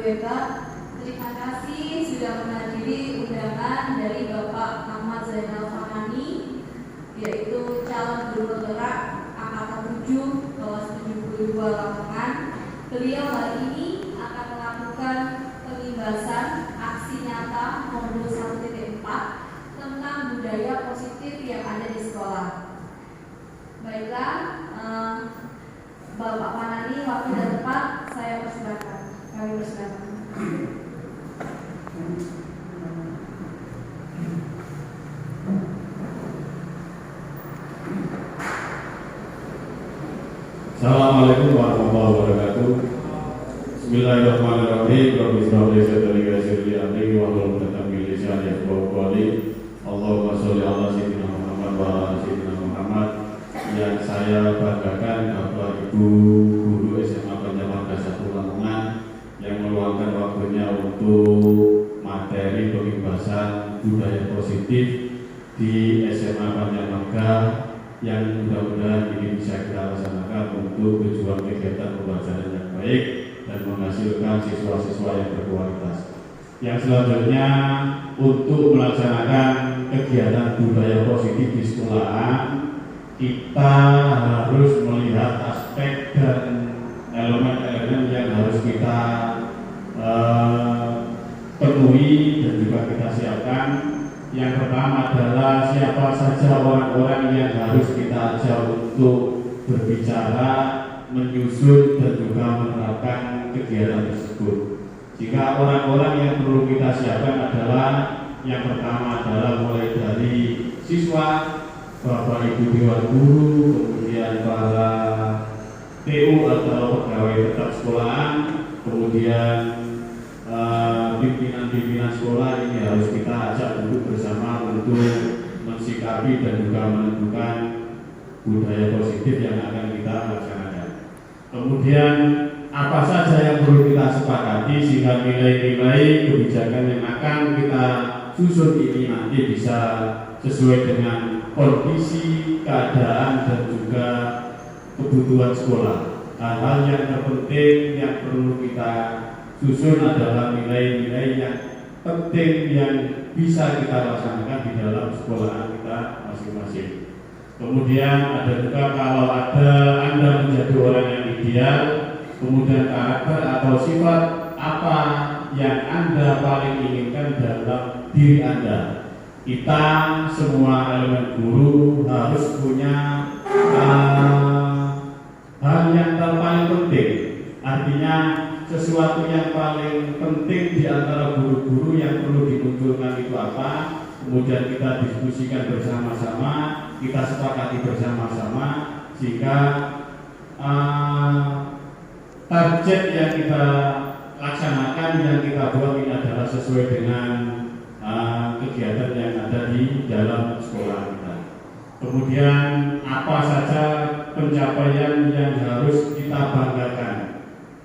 WK. Terima kasih sudah menghadiri undangan dari Bapak Ahmad Zainal Fanani, yaitu calon guru penggerak angkatan 7 kelas 72 Lamongan. Beliau hari ini akan melakukan pengibasan aksi nyata modul 1.4 tentang budaya positif yang ada di sekolah. Baiklah, Bapak Fanani, waktu dan tempat saya persilakan. Kami persilakan. Assalamualaikum warahmatullahi wabarakatuh. Bismillahirrahmanirrahim. Rabbi shrah li sadri wa yassir li amri wahlul 'uqdatam min lisani yafqahu qawli. Allahumma sholli ala sayyidina Muhammad wa ala sayyidina Muhammad. Yang saya banggakan Bapak Ibu guru SMA Panjamarga 1 Lamongan yang meluangkan waktunya untuk materi pengibasan budaya positif di SMA Panjamarga yang mudah-mudahan ini bisa kita laksanakan untuk tujuan kegiatan pembelajaran yang baik dan menghasilkan siswa-siswa yang berkualitas. Yang selanjutnya, untuk melaksanakan kegiatan budaya positif di sekolahan, kita harus melihat aspek dan elemen-elemen yang harus kita penuhi dan juga kita siapkan. Yang pertama adalah siapa saja orang-orang yang harus kita ajak untuk berbicara, menyusun dan juga menerapkan kegiatan tersebut. Jika orang-orang yang perlu kita siapkan adalah yang pertama adalah mulai dari siswa, Bapak Ibu Dewan Guru, kemudian para TU atau pegawai tetap sekolahan, kemudian pimpinan-pimpinan sekolah ini harus kita ajak duduk bersama untuk mensikapi dan juga menentukan budaya positif yang akan kita laksanakan. Kemudian apa saja yang perlu kita sepakati sehingga nilai-nilai kebijakan yang akan kita susun ini nanti bisa sesuai dengan kondisi, keadaan dan juga kebutuhan sekolah. Hal-hal yang terpenting yang perlu kita susun adalah nilai-nilai yang penting yang bisa kita laksanakan di dalam sekolahan kita masing-masing. Kemudian ada juga kalau ada Anda menjadi orang yang ideal, kemudian karakter atau sifat apa yang Anda paling inginkan dalam diri Anda. Kita semua elemen guru harus punya hal yang paling penting. Artinya sesuatu yang paling penting di antara guru-guru yang perlu dimunculkan itu apa, kemudian kita diskusikan bersama-sama, kita sepakati bersama-sama, sehingga target yang kita laksanakan, yang kita buat ini adalah sesuai dengan kegiatan yang ada di dalam sekolah kita. Kemudian apa saja pencapaian yang harus kita banggakan.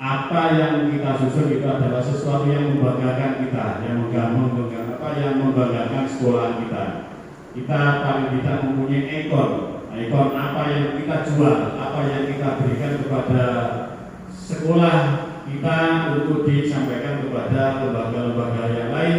Apa yang kita susun itu adalah sesuatu yang membanggakan kita, yang membanggakan sekolah kita. Kita paling tidak mempunyai ikon apa yang kita jual, apa yang kita berikan kepada sekolah kita untuk disampaikan kepada lembaga-lembaga yang lain,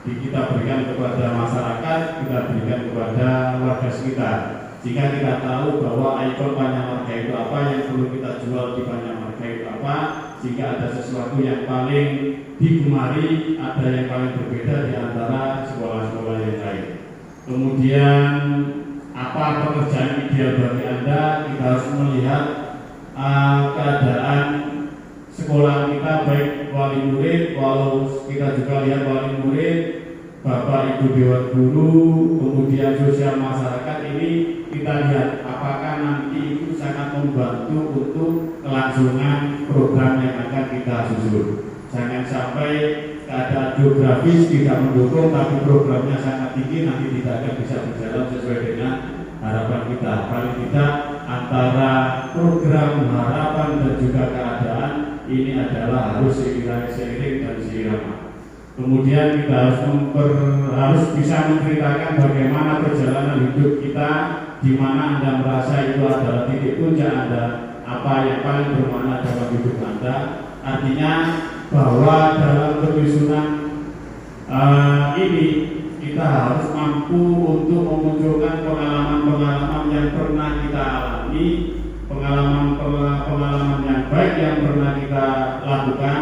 kita berikan kepada masyarakat, kita berikan kepada warga sekitar. Jika kita tahu bahwa ikon Panjamarga itu apa, yang perlu kita jual di Panjamarga itu apa, jika ada sesuatu yang paling digemari, ada yang paling berbeda di antara sekolah-sekolah yang lain. Kemudian apa pekerjaan ideal bagi Anda, kita harus melihat keadaan sekolah kita, baik wali murid, walau kita juga lihat wali murid, Bapak Ibu Dewan Guru, kemudian sosial masyarakat ini kita lihat apakah nanti itu sangat membantu untuk kelangsungan program yang akan kita susun. Jangan sampai keadaan geografis tidak mendukung tapi programnya sangat tinggi, nanti tidak akan bisa berjalan sesuai dengan harapan kita. Paling tidak antara program harapan dan juga keadaan ini adalah harus seiring dan seirama. Kemudian kita harus bisa menceritakan bagaimana perjalanan hidup kita, di mana Anda merasa itu adalah titik puncak Anda, apa yang paling bermakna dalam hidup Anda. Artinya bahwa dalam penyusunan ini kita harus mampu untuk memunculkan pengalaman-pengalaman yang pernah kita alami, pengalaman yang baik yang pernah kita lakukan,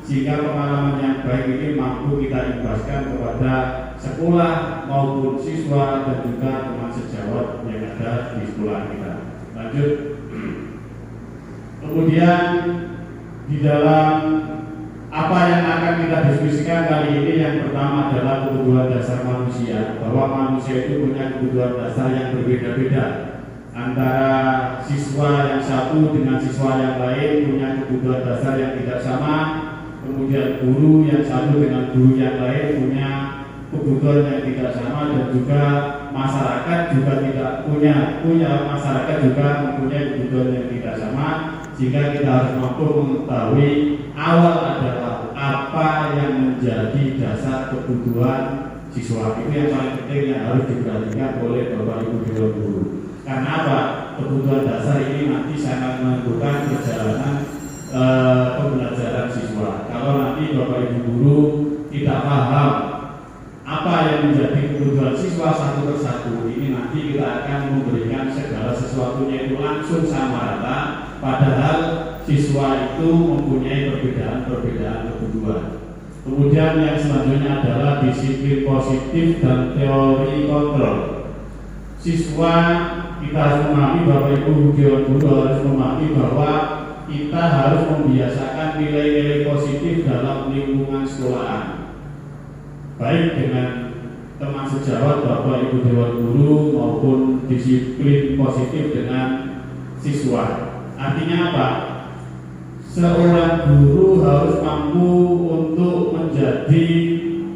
sehingga pengalaman yang baik ini mampu kita imbaskan kepada sekolah maupun siswa dan juga teman sejawat yang ada di sekolah kita. Lanjut. Kemudian di dalam apa yang akan kita diskusikan kali ini, yang pertama adalah kebutuhan dasar manusia, bahwa manusia itu punya kebutuhan dasar yang berbeda-beda. Antara siswa yang satu dengan siswa yang lain punya kebutuhan dasar yang tidak sama. Kemudian guru yang satu dengan guru yang lain punya kebutuhan yang tidak sama, dan juga masyarakat juga tidak punya masyarakat juga mempunyai kebutuhan yang tidak sama, sehingga kita harus mampu mengetahui awal adalah apa yang menjadi dasar kebutuhan siswa. Itu yang paling penting yang harus diperhatikan oleh Bapak Ibu Dewan Guru. Karena apa? Kebutuhan dasar ini nanti sangat menentukan perjalanan pembelajaran siswa. Kalau nanti Bapak Ibu Guru tidak paham apa yang menjadi kebutuhan siswa satu persatu, ini nanti kita akan memberikan segala sesuatunya itu langsung sama rata, padahal siswa itu mempunyai perbedaan kebutuhan. Kemudian yang selanjutnya adalah disiplin positif dan teori kontrol. Siswa kita harus memahami, Bapak Ibu Dewan Guru harus memahami bahwa kita harus membiasakan nilai-nilai positif dalam lingkungan sekolahan, baik dengan teman sejawat Bapak Ibu Dewan Guru maupun disiplin positif dengan siswa. Artinya apa? Seorang guru harus mampu untuk menjadi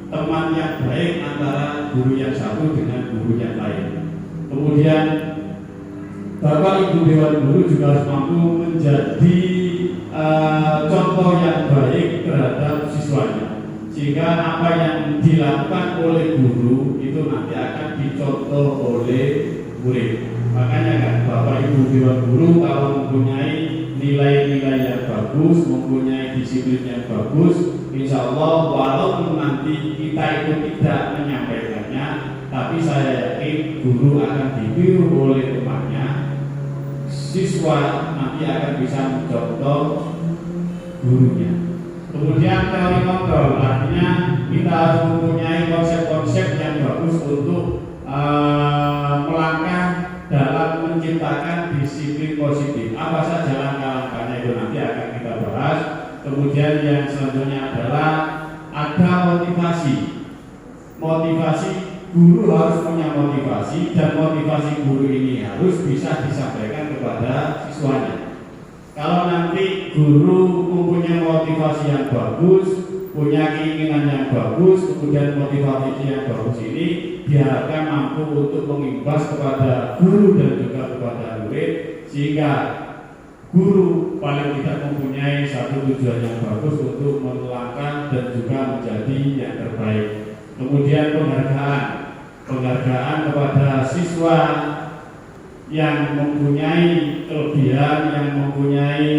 teman yang baik antara guru yang satu dengan guru yang lain. Kemudian Bapak Ibu Dewan Guru juga harus mampu menjadi contoh yang baik terhadap siswanya, sehingga apa yang dilakukan oleh guru itu nanti akan dicontoh oleh murid. Makanya kan Bapak Ibu Dewan Guru kalau mempunyai nilai-nilai yang bagus, mempunyai disiplin yang bagus, insya Allah walaupun nanti kita itu tidak menyampaikannya, tapi saya yakin guru akan ditiru oleh temannya, siswa nanti akan bisa mencontoh gurunya. Kemudian teori kontrol, artinya kita harus mempunyai konsep-konsep yang bagus untuk melangkah dalam menciptakan disiplin positif. Apa saja langkah-langkahnya itu nanti akan kita bahas. Kemudian yang selanjutnya adalah ada motivasi. Guru harus punya motivasi, dan motivasi guru ini harus bisa disampaikan kepada siswanya. Kalau nanti guru mempunyai motivasi yang bagus, punya keinginan yang bagus, kemudian motivasi yang bagus ini diharapkan mampu untuk mengimbas kepada guru dan juga kepada murid, sehingga guru paling tidak mempunyai satu tujuan yang bagus untuk melangkah dan juga menjadi yang terbaik. Kemudian penghargaan kepada siswa yang mempunyai kelebihan, yang mempunyai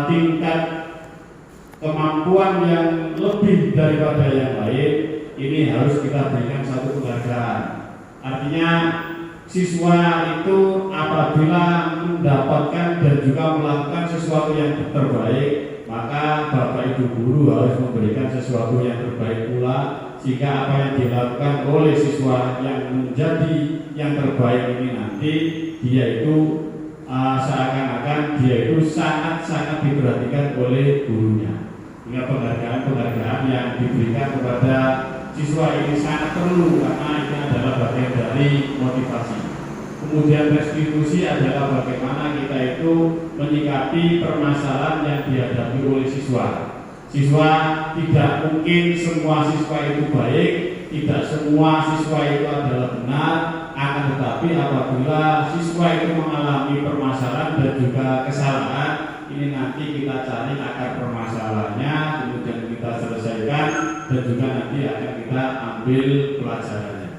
tingkat kemampuan yang lebih daripada yang lain, ini harus kita berikan satu penghargaan. Artinya siswa itu apabila mendapatkan dan juga melakukan sesuatu yang terbaik, maka Bapak Ibu Guru harus memberikan sesuatu yang terbaik pula, sehingga apa yang dilakukan oleh siswa yang menjadi yang terbaik ini nanti dia itu seakan-akan dia itu sangat-sangat diperhatikan oleh gurunya. Hingga penghargaan yang diberikan kepada siswa ini sangat perlu, karena ini adalah bagian dari motivasi. Kemudian restitusi adalah bagaimana kita itu menyikapi permasalahan yang dihadapi oleh siswa. Siswa tidak mungkin semua siswa itu baik, tidak semua siswa itu adalah benar, akan tetapi apabila siswa itu mengalami permasalahan dan juga kesalahan, ini nanti kita cari akar permasalahannya, kemudian kita selesaikan dan juga nanti akan kita ambil pelajarannya.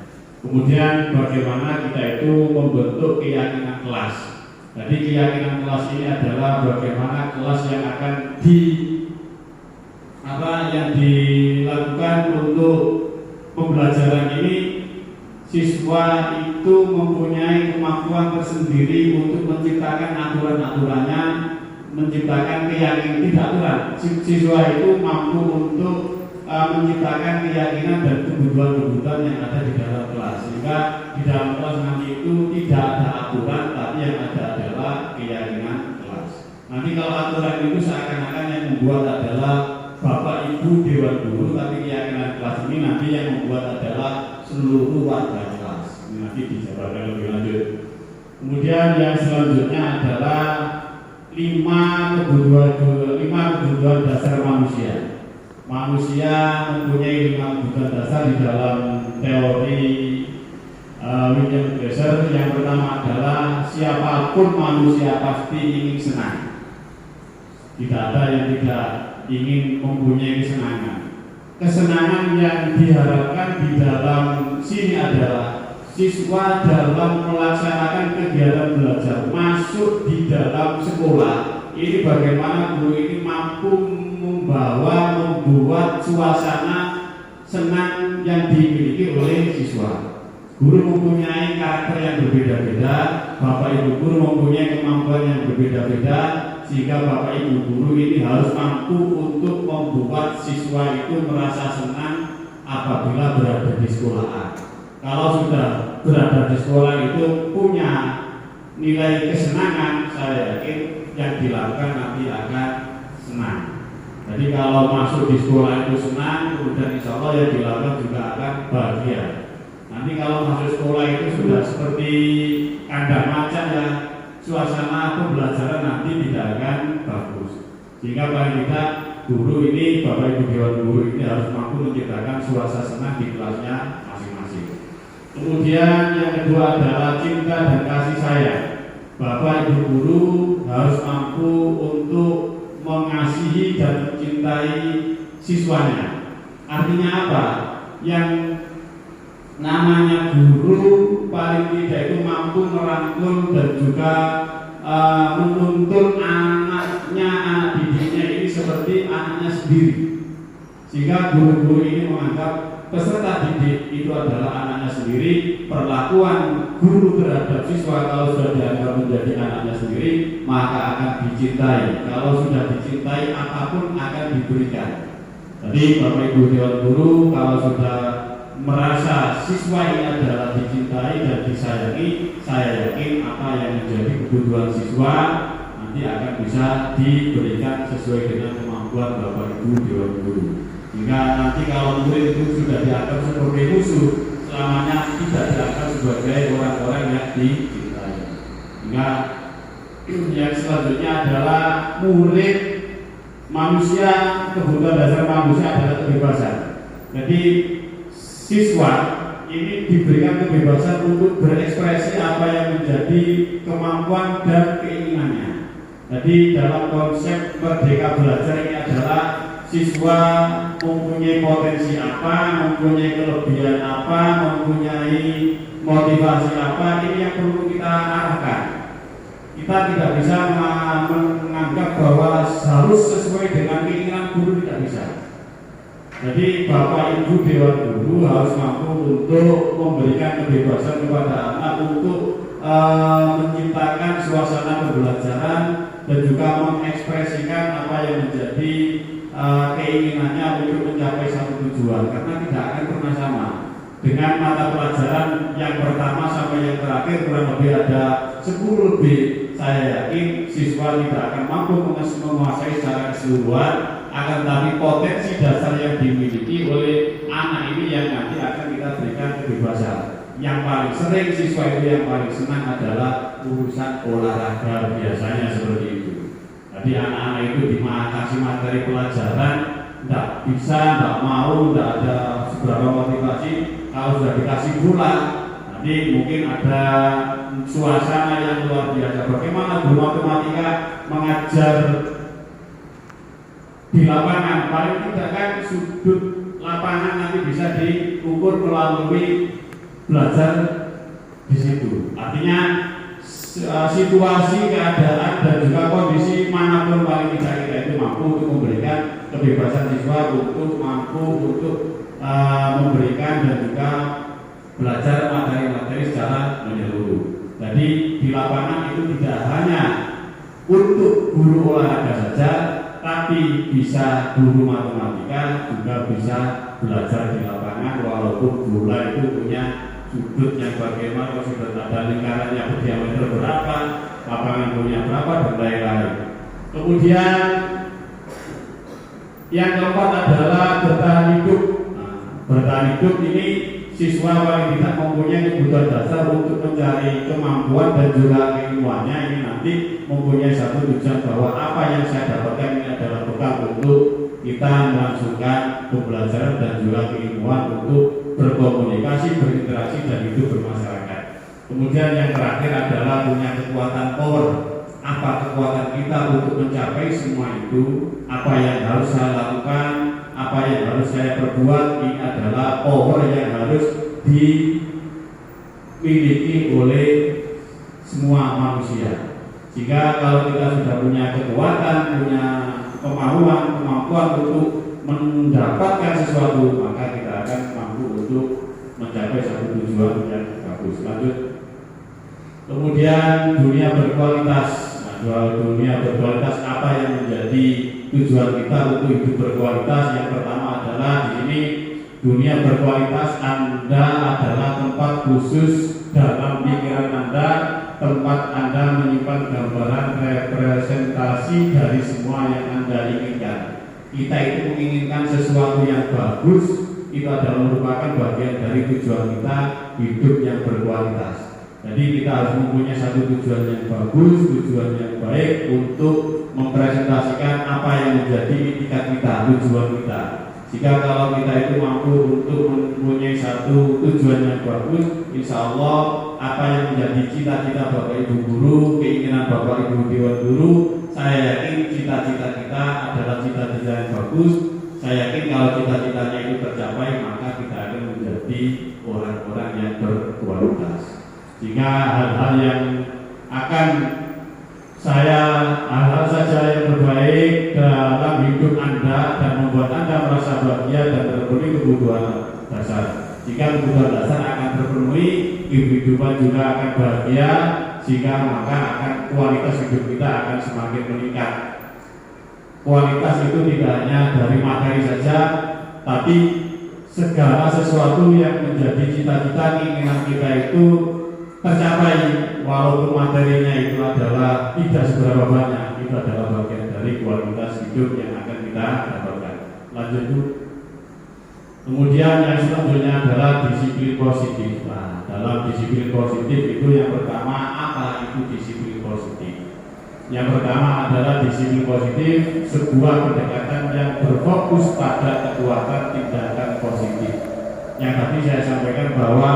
Kemudian bagaimana kita itu membentuk keyakinan kelas. Jadi keyakinan kelas ini adalah bagaimana kelas yang akan yang dilakukan untuk pembelajaran ini, siswa itu mempunyai kemampuan tersendiri untuk menciptakan aturan-aturannya, menciptakan keyakinan, tidak aturan. Siswa itu mampu untuk menciptakan keyakinan dan kebutuhan-kebutuhan yang ada di dalam kelas, sehingga di dalam kelas nanti itu tidak ada aturan, tapi yang ada adalah keyakinan kelas. Nanti kalau aturan itu seakan-akan yang membuat adalah Bapak Ibu Dewan Guru, tapi keyakinan kelas ini nanti yang membuat adalah seluruh warga kelas. Ini nanti dijabarkan lebih lanjut. Kemudian yang selanjutnya adalah 5 kebutuhan dasar manusia. Manusia mempunyai 5 kebutuhan dasar di dalam teori William Glasser. Yang pertama adalah siapapun manusia pasti ingin senang. Tidak ada yang tidak ingin mempunyai kesenangan. Kesenangan yang diharapkan di dalam sini adalah siswa dalam melaksanakan kegiatan belajar masuk di dalam sekolah. Ini bagaimana guru ini mampu membuat suasana senang yang dimiliki oleh siswa. Guru mempunyai karakter yang berbeda-beda, Bapak Ibu guru mempunyai kemampuan yang berbeda-beda, sehingga Bapak Ibu guru ini harus mampu untuk membuat siswa itu merasa senang apabila berada di sekolah. Kalau sudah berada di sekolah itu punya nilai kesenangan, saya yakin yang dilakukan nanti akan senang. Jadi kalau masuk di sekolah itu senang, kemudian insya Allah yang dilakukan juga akan bahagia. Nanti kalau masuk sekolah itu sudah seperti kandang macan ya, suasana pembelajaran nanti tidak akan bagus. Sehingga paling tidak guru ini, Bapak Ibu Dewan Guru ini harus mampu menciptakan suasana senang di kelasnya masing-masing. Kemudian yang kedua adalah cinta dan kasih sayang. Bapak Ibu guru harus mampu untuk mengasihi dan mencintai siswanya. Artinya apa? Yang namanya guru paling tidak itu mampu merangkul dan juga menuntun anaknya, anak didiknya ini seperti anaknya sendiri. Sehingga guru-guru ini menganggap peserta didik itu adalah anaknya sendiri. Perlakuan guru terhadap siswa kalau sudah dianggap menjadi anaknya sendiri, maka akan dicintai. Kalau sudah dicintai, apapun akan diberikan. Jadi Bapak Ibu Dewan Guru kalau sudah merasa siswa ini adalah dicintai dan disayangi, saya yakin apa yang menjadi kebutuhan siswa nanti akan bisa diberikan sesuai dengan kemampuan Bapak Ibu Dewan Guru. Hingga nanti kalau murid itu sudah dianggap sebagai musuh, selamanya tidak dianggap sebagai orang-orang yang dicintai. Hingga yang selanjutnya adalah murid manusia, kebutuhan dasar manusia adalah kebebasan. Jadi siswa ini diberikan kebebasan untuk berekspresi apa yang menjadi kemampuan dan keinginannya. Jadi dalam konsep merdeka belajar ini adalah siswa mempunyai potensi apa, mempunyai kelebihan apa, mempunyai motivasi apa, ini yang perlu kita arahkan. Kita tidak bisa menganggap bahwa harus sesuai dengan keinginan guru, tidak bisa. Jadi Bapak Ibu Dewan Guru harus mampu untuk memberikan kebebasan kepada anak untuk menciptakan suasana pembelajaran dan juga mengekspresikan apa yang menjadi keinginannya untuk mencapai satu tujuan, karena tidak akan pernah sama. Dengan mata pelajaran yang pertama sampai yang terakhir kurang lebih ada 10 lebih, saya yakin siswa tidak akan mampu menguasai secara keseluruhan. Akan tapi potensi dasar yang dimiliki oleh anak ini yang nanti akan kita berikan kebebasan. Yang paling sering siswa itu yang paling senang adalah urusan olahraga, biasanya seperti itu. Jadi anak-anak itu dikasih materi pelajaran tidak bisa, tidak mau, tidak ada seberapa motivasi. Kalau sudah dikasih bola, nanti mungkin ada suasana yang luar biasa. Bagaimana guru matematika mengajar di lapangan, paling tidak kan sudut lapangan nanti bisa diukur melalui belajar di situ. Artinya situasi, keadaan dan juga kondisi manapun paling tidak kita itu mampu untuk memberikan kebebasan siswa untuk mampu untuk memberikan dan juga belajar materi-materi secara menyeluruh. Jadi di lapangan itu tidak hanya untuk guru olahraga saja, tapi bisa guru matematika juga bisa belajar di lapangan, walaupun bola itu punya sudut yang bagaimana, sudut ada lingkarannya berdiameter berapa, lapangan punya berapa, dan lain-lain. Kemudian yang keempat adalah bertahan hidup. Bertahan hidup ini siswa paling tidak mempunyai kebutuhan dasar untuk mencari kemampuan dan juga keilmuannya. Ini nanti mempunyai satu tujuan bahwa apa yang saya dapatkan ini adalah bekal untuk kita melangsungkan pembelajaran dan juga keilmuan untuk berkomunikasi, berinteraksi dan hidup bermasyarakat. Kemudian yang terakhir adalah punya kekuatan power. Apa kekuatan kita untuk mencapai semua itu? Apa yang harus saya lakukan? Apa yang harus saya perbuat? Ini adalah power yang harus dimiliki oleh semua manusia. Jika kalau kita sudah punya kekuatan, punya kemampuan untuk mendapatkan sesuatu, maka kita akan mampu untuk mencapai satu tujuan yang bagus. Lanjut. Kemudian dunia berkualitas. Dunia berkualitas, apa yang menjadi tujuan kita untuk hidup berkualitas? Yang pertama adalah di sini dunia berkualitas Anda adalah tempat khusus dalam pikiran Anda, tempat Anda menyimpan gambaran representasi dari semua yang Anda inginkan. Kita itu menginginkan sesuatu yang bagus, itu adalah merupakan bagian dari tujuan kita hidup yang berkualitas. Jadi kita harus mempunyai satu tujuan yang bagus, tujuan yang baik untuk mempresentasikan apa yang menjadi itikat kita, tujuan kita. Jika kalau kita itu mampu untuk mempunyai satu tujuan yang bagus, insya Allah apa yang menjadi cita-cita Bapak Ibu Guru, keinginan Bapak Ibu Dewan Guru, saya yakin cita-cita kita adalah cita-cita yang bagus. Saya yakin kalau cita-citanya itu tercapai, maka kita akan menjadi orang-orang yang berkualitas. Sehingga hal-hal yang akan hal-hal saja yang terbaik dalam hidup Anda dan membuat Anda merasa bahagia dan terpenuhi kebutuhan dasar. Jika kebutuhan dasar akan terpenuhi, kehidupan juga akan bahagia, sehingga maka akan kualitas hidup kita akan semakin meningkat. Kualitas itu tidak hanya dari materi saja, tapi segala sesuatu yang menjadi cita-cita keinginan kita itu tercapai, walaupun materinya itu adalah tidak seberapa banyak, itu adalah bagian dari kualitas hidup yang akan kita dapatkan. Lanjut dulu. Kemudian yang selanjutnya adalah disiplin positif. Nah, dalam disiplin positif itu yang pertama, apa itu disiplin positif? Yang pertama adalah disiplin positif, sebuah pendekatan yang berfokus pada kekuatan tindakan positif. Yang tadi saya sampaikan bahwa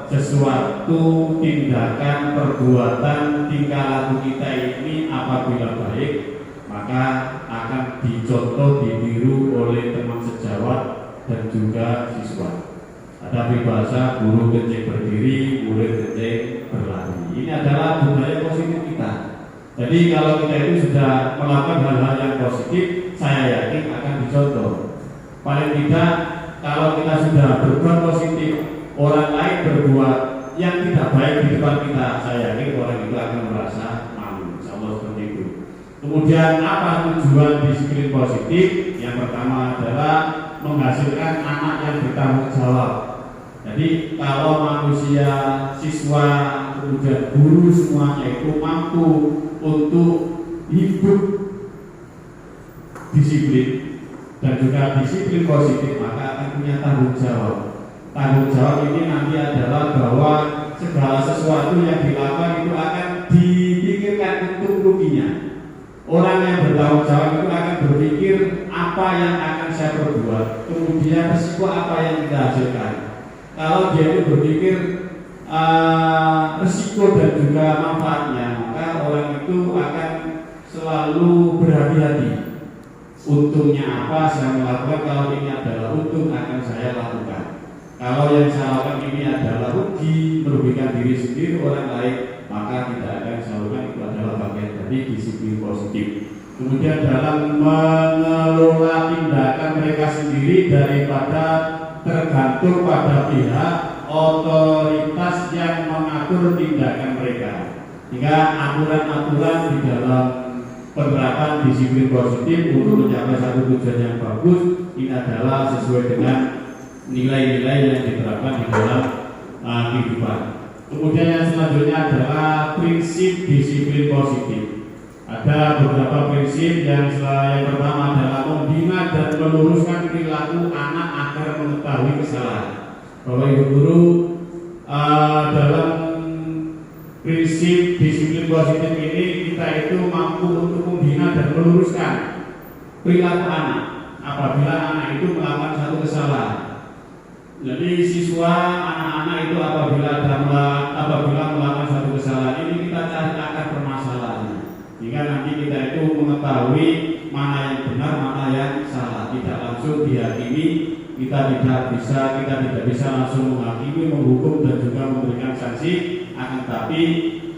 sesuatu tindakan, perbuatan, tingkah laku kita ini apabila baik, maka akan dicontoh, ditiru oleh teman sejawat dan juga siswa. Ada peribahasa guru kencing berdiri, murid kencing berlari. Ini adalah budaya positif kita. Jadi kalau kita itu sudah melakukan hal-hal yang positif, saya yakin akan dicontoh. Paling tidak kalau kita sudah berbuat positif, orang lain berbuat yang tidak baik di depan kita, saya yakin orang itu akan merasa malu. Insyaallah seperti itu. Kemudian apa tujuan disiplin positif? Yang pertama adalah menghasilkan anak yang bertanggung jawab. Jadi kalau manusia, siswa, kemudian guru semuanya itu mampu untuk hidup disiplin dan juga disiplin positif, maka akan punya tanggung jawab. Tanggung jawab ini nanti adalah bahwa segala sesuatu yang dilakukan itu akan dipikirkan untuk ruginya. Orang yang bertanggung jawab itu akan berpikir apa yang akan saya perbuat, kemudian resiko apa yang kita hasilkan. Kalau dia itu berpikir resiko dan juga manfaatnya, maka orang itu akan selalu berhati-hati. Untungnya apa saya melakukan, kalau ini adalah untung akan saya lakukan. Kalau yang saya lakukan ini adalah rugi, merugikan diri sendiri, orang lain, maka tidak akan saya lakukan. Itu adalah bagian dari disiplin positif. Kemudian dalam mengelola tindakan mereka sendiri daripada tergantung pada pihak otoritas yang mengatur tindakan mereka. Hingga aturan-aturan di dalam penerapan disiplin positif untuk mencapai satu tujuan yang bagus ini adalah sesuai dengan nilai-nilai yang diterapkan di dalam kehidupan. Kemudian yang selanjutnya adalah prinsip disiplin positif. Ada beberapa prinsip yang pertama adalah membina dan meluruskan perilaku anak agar mengetahui kesalahan. Bapak Ibu guru, dalam prinsip disiplin positif ini kita itu mampu untuk membina dan meluruskan perilaku anak apabila anak itu melakukan satu kesalahan. Jadi siswa anak-anak itu apabila melakukan satu kesalahan ini kita cari akar permasalahannya. Jika nanti kita itu mengetahui mana yang benar, mana yang salah, tidak langsung dihakimi, kita tidak bisa langsung menghakimi, menghukum dan juga memberikan sanksi, akan tapi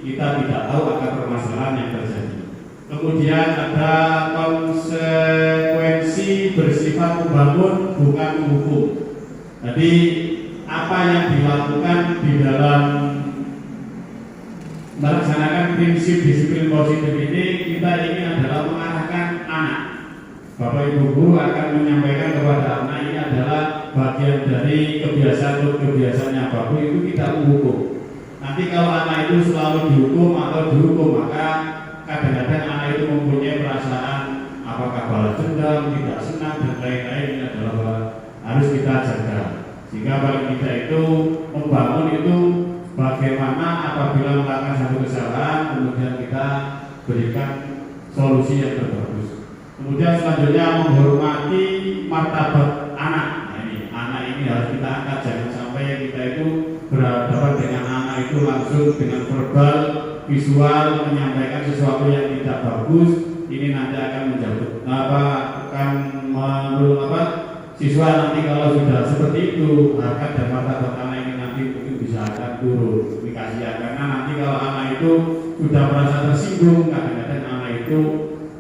kita tidak tahu akar permasalahan yang terjadi. Kemudian ada konsekuensi bersifat membangun bukan menghukum. Jadi apa yang dilakukan di dalam melaksanakan prinsip disiplin positif ini, kita ingin adalah mengarahkan anak. Bapak Ibu guru akan menyampaikan kepada anak ini adalah bagian dari kebiasaan-kebiasaannya bagus itu tidak menghukum. Nanti kalau anak itu selalu dihukum atau dihukum, maka kadang-kadang anak itu mempunyai perasaan apakah balas dendam, tidak senang dan lain-lain. Ini adalah harus kita jaga. Jika paling kita itu membangun itu bagaimana apabila melakukan satu kesalahan, kemudian kita berikan solusi yang terbagus. Kemudian selanjutnya menghormati martabat anak. Nah, anak ini harus kita angkat, jangan sampai kita itu berhadapan dengan anak itu langsung dengan verbal, visual menyampaikan sesuatu yang tidak bagus. Ini nanti akan siswa nanti kalau sudah seperti itu, harkat dan martabat anak ini nanti mungkin bisa akan turun. Dikasih karena nanti kalau anak itu sudah merasa tersinggung, kadang-kadang anak itu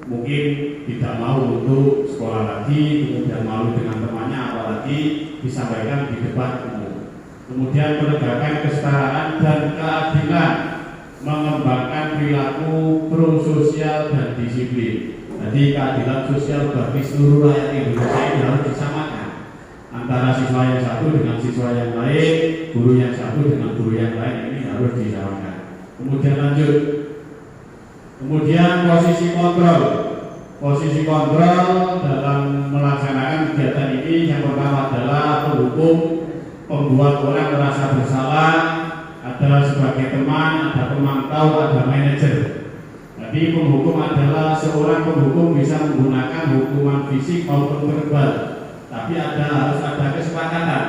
mungkin tidak mau untuk sekolah lagi, kemudian malu dengan temannya, apalagi disampaikan di depan umum. Kemudian menegakkan kesetaraan dan keadilan, mengembangkan perilaku prososial dan disiplin. Jadi keadilan sosial bagi seluruh rakyat Indonesia ini harus disamakan antara siswa yang satu dengan siswa yang lain, guru yang satu dengan guru yang lain, ini harus disamakan. Kemudian lanjut. Kemudian posisi kontrol dalam melaksanakan kegiatan ini yang pertama adalah penghukum, pembuat orang merasa bersalah, ada sebagai teman, ada pemantau, ada manajer. Jadi penghukum adalah seorang penghukum bisa menggunakan hukuman fisik maupun verbal, tapi harus ada kesepakatan.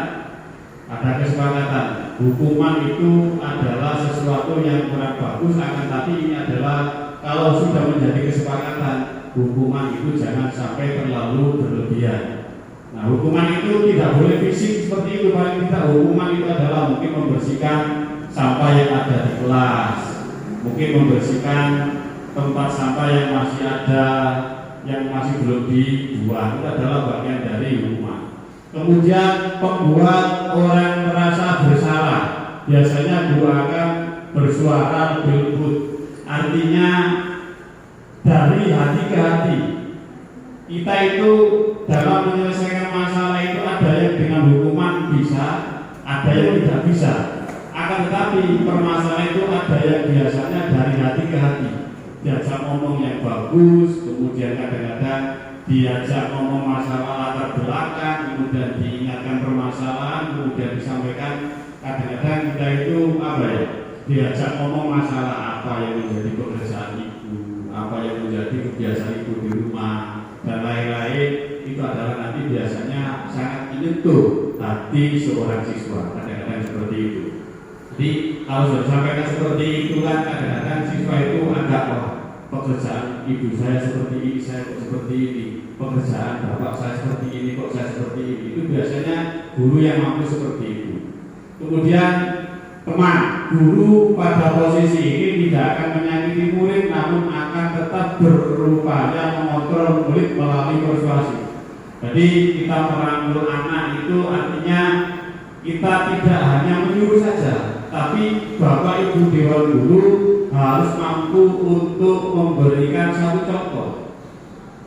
Ada kesepakatan. Hukuman itu adalah sesuatu yang kurang bagus, akan tapi ini adalah kalau sudah menjadi kesepakatan, hukuman itu jangan sampai terlalu berlebihan. Nah, hukuman itu tidak boleh fisik seperti itu, paling tidak hukuman itu adalah mungkin membersihkan sampah yang ada di kelas, mungkin membersihkan tempat sampah yang masih ada, yang masih belum dibuang, itu adalah bagian dari hukuman. Kemudian pembuat orang merasa bersalah, biasanya guru akan bersuara lebih lembut, artinya dari hati ke hati. Kita itu dalam menyelesaikan masalah itu ada yang dengan hukuman bisa, ada yang tidak bisa. Akan tetapi permasalahan itu ada yang biasanya dari hati ke hati. Diajak ngomong yang bagus, kemudian kadang-kadang diajak ngomong masalah latar belakang, kemudian diingatkan permasalahan, kemudian disampaikan. Kadang-kadang kita itu diajak ngomong masalah apa yang menjadi pekerjaan ibu, apa yang menjadi kebiasaan ibu di rumah dan lain-lain. Itu adalah nanti biasanya sangat menyentuh hati seorang siswa. Kadang-kadang seperti itu. Jadi kalau sudah disampaikan seperti itu kan kadang-kadang siswa itu agak pekerjaan ibu saya seperti ini, saya kok seperti ini, pekerjaan bapak saya seperti ini, kok saya seperti ini. Itu biasanya guru yang mampu seperti itu. Kemudian teman, guru pada posisi ini tidak akan menyakiti murid, namun akan tetap berupaya mengontrol murid melalui persuasi. Jadi kita merangkul anak itu artinya kita tidak hanya menyuruh saja, tapi Bapak Ibu Dewan Guru harus mampu untuk memberikan satu contoh.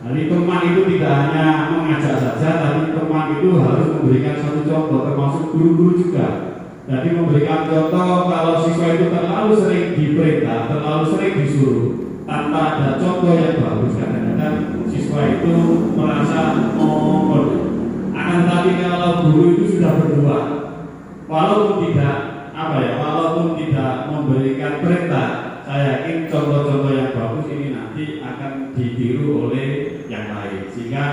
Jadi teman itu tidak hanya mengajak saja, tapi teman itu harus memberikan satu contoh, termasuk guru-guru juga. Jadi memberikan contoh. Kalau siswa itu terlalu sering diperintah, terlalu sering disuruh, tanpa ada contoh yang bagus, kadang-kadang siswa itu merasa mongol. Akan tetapi kalau guru itu sudah berdua, walaupun tidak memberikan perintah, saya yakin contoh-contoh yang bagus ini nanti akan ditiru oleh yang lain. Sehingga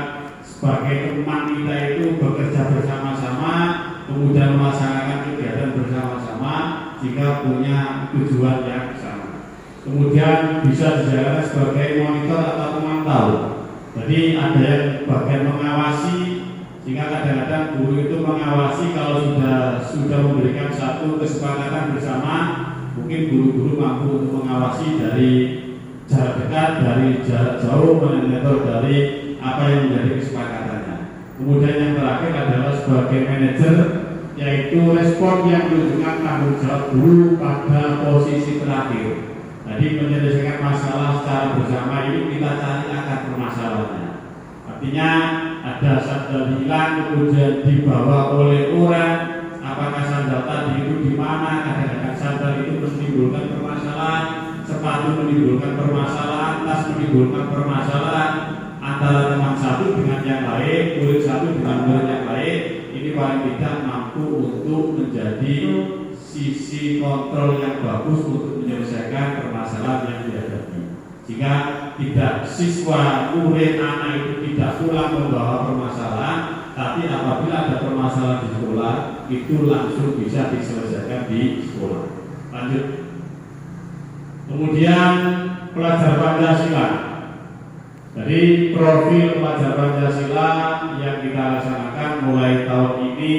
sebagai teman kita itu bekerja bersama-sama, kemudian melaksanakan kegiatan bersama-sama jika punya tujuan yang sama. Kemudian bisa dijalankan sebagai monitor atau pemantau. Jadi ada yang bagian mengawasi, sehingga kadang-kadang guru itu mengawasi kalau sudah memberikan satu kesepakatan bersama, mungkin guru-guru mampu untuk mengawasi dari jarak dekat, dari jarak jauh, memonitor dari apa yang menjadi kesepakatannya. Kemudian yang terakhir adalah sebagai manajer, yaitu respon yang menunjukkan tanggung jawab guru pada posisi terakhir. Jadi menyelesaikan masalah secara bersama ini kita cari akar permasalahannya. Artinya ada sandal hilang kemudian dibawa oleh orang, apakah sandal tadi itu di mana? Kadang-kadang sandal itu menimbulkan permasalahan, sepatu menimbulkan permasalahan, tas menimbulkan permasalahan antara teman satu dengan yang lain, murid satu dengan murid yang lain. Ini paling tidak mampu untuk menjadi sisi kontrol yang bagus untuk menyelesaikan permasalahan yang dihadapi. Jika tidak siswa, murid, anak itu tidak pulang membawa permasalahan, tapi apabila ada permasalahan di sekolah, itu langsung bisa diselesaikan di sekolah. Lanjut. Kemudian pelajar Pancasila. Jadi profil pelajar Pancasila yang kita laksanakan mulai tahun ini,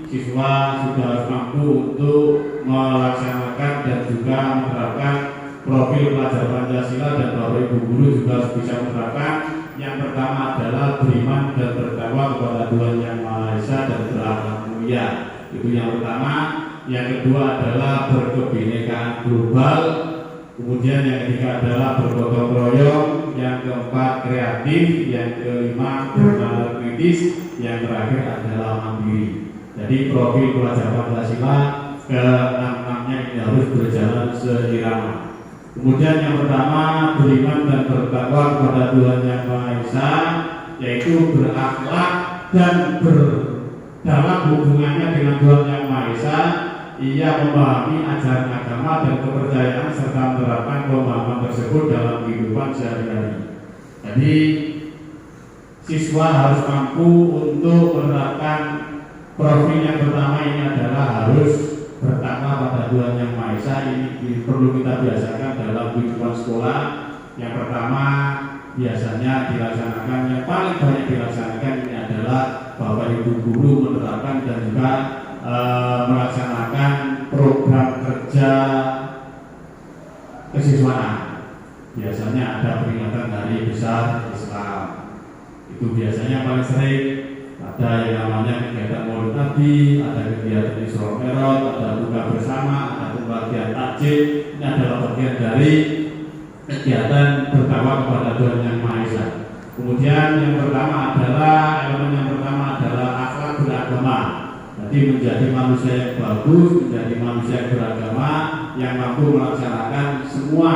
siswa sudah harus mampu untuk melaksanakan dan juga menerapkan profil pelajar Pancasila, dan Bapak Ibu guru juga harus bisa menerapkan. Yang pertama adalah beriman dan bertakwa kepada Tuhan Yang Maha Esa dan berakhlak mulia. Itu yang pertama. Yang kedua adalah berkebinekaan global. Kemudian yang ketiga adalah bergotong royong. Yang keempat kreatif. Yang kelima bernalar kritis. Yang terakhir adalah mandiri. Jadi profil pelajar Pancasila ke-6-nya ini harus berjalan seirama. Kemudian yang pertama beriman dan bertakwa kepada Tuhan Yang Maha Esa, yaitu berakhlak dan dalam hubungannya dengan Tuhan Yang Maha Esa, ia memahami ajaran agama dan kepercayaan serta menerapkan pemahaman tersebut dalam kehidupan sehari-hari. Jadi siswa harus mampu untuk menerapkan profil yang pertama ini adalah harus bertakwa pada Tuhan Yang Maha Esa. Ini perlu kita biasakan dalam kehidupan sekolah. Yang pertama biasanya dilaksanakan, yang paling banyak dilaksanakan ini adalah Bapak Ibu guru menerapkan dan juga melaksanakan program kerja kesiswaan. Biasanya ada peringatan Hari Besar Islam. Itu biasanya paling sering. Ada yang namanya kegiatan Maulid Nabi, ada kegiatan Isra Mi'raj, ada buka bersama, ada pembagian takjil. Ini adalah bagian dari kegiatan bertakwa kepada Tuhan Yang Maha Esa. Kemudian yang pertama adalah elemen yang pertama adalah akhlak beragama. Jadi menjadi manusia yang bagus, menjadi manusia yang beragama, yang mampu melaksanakan semua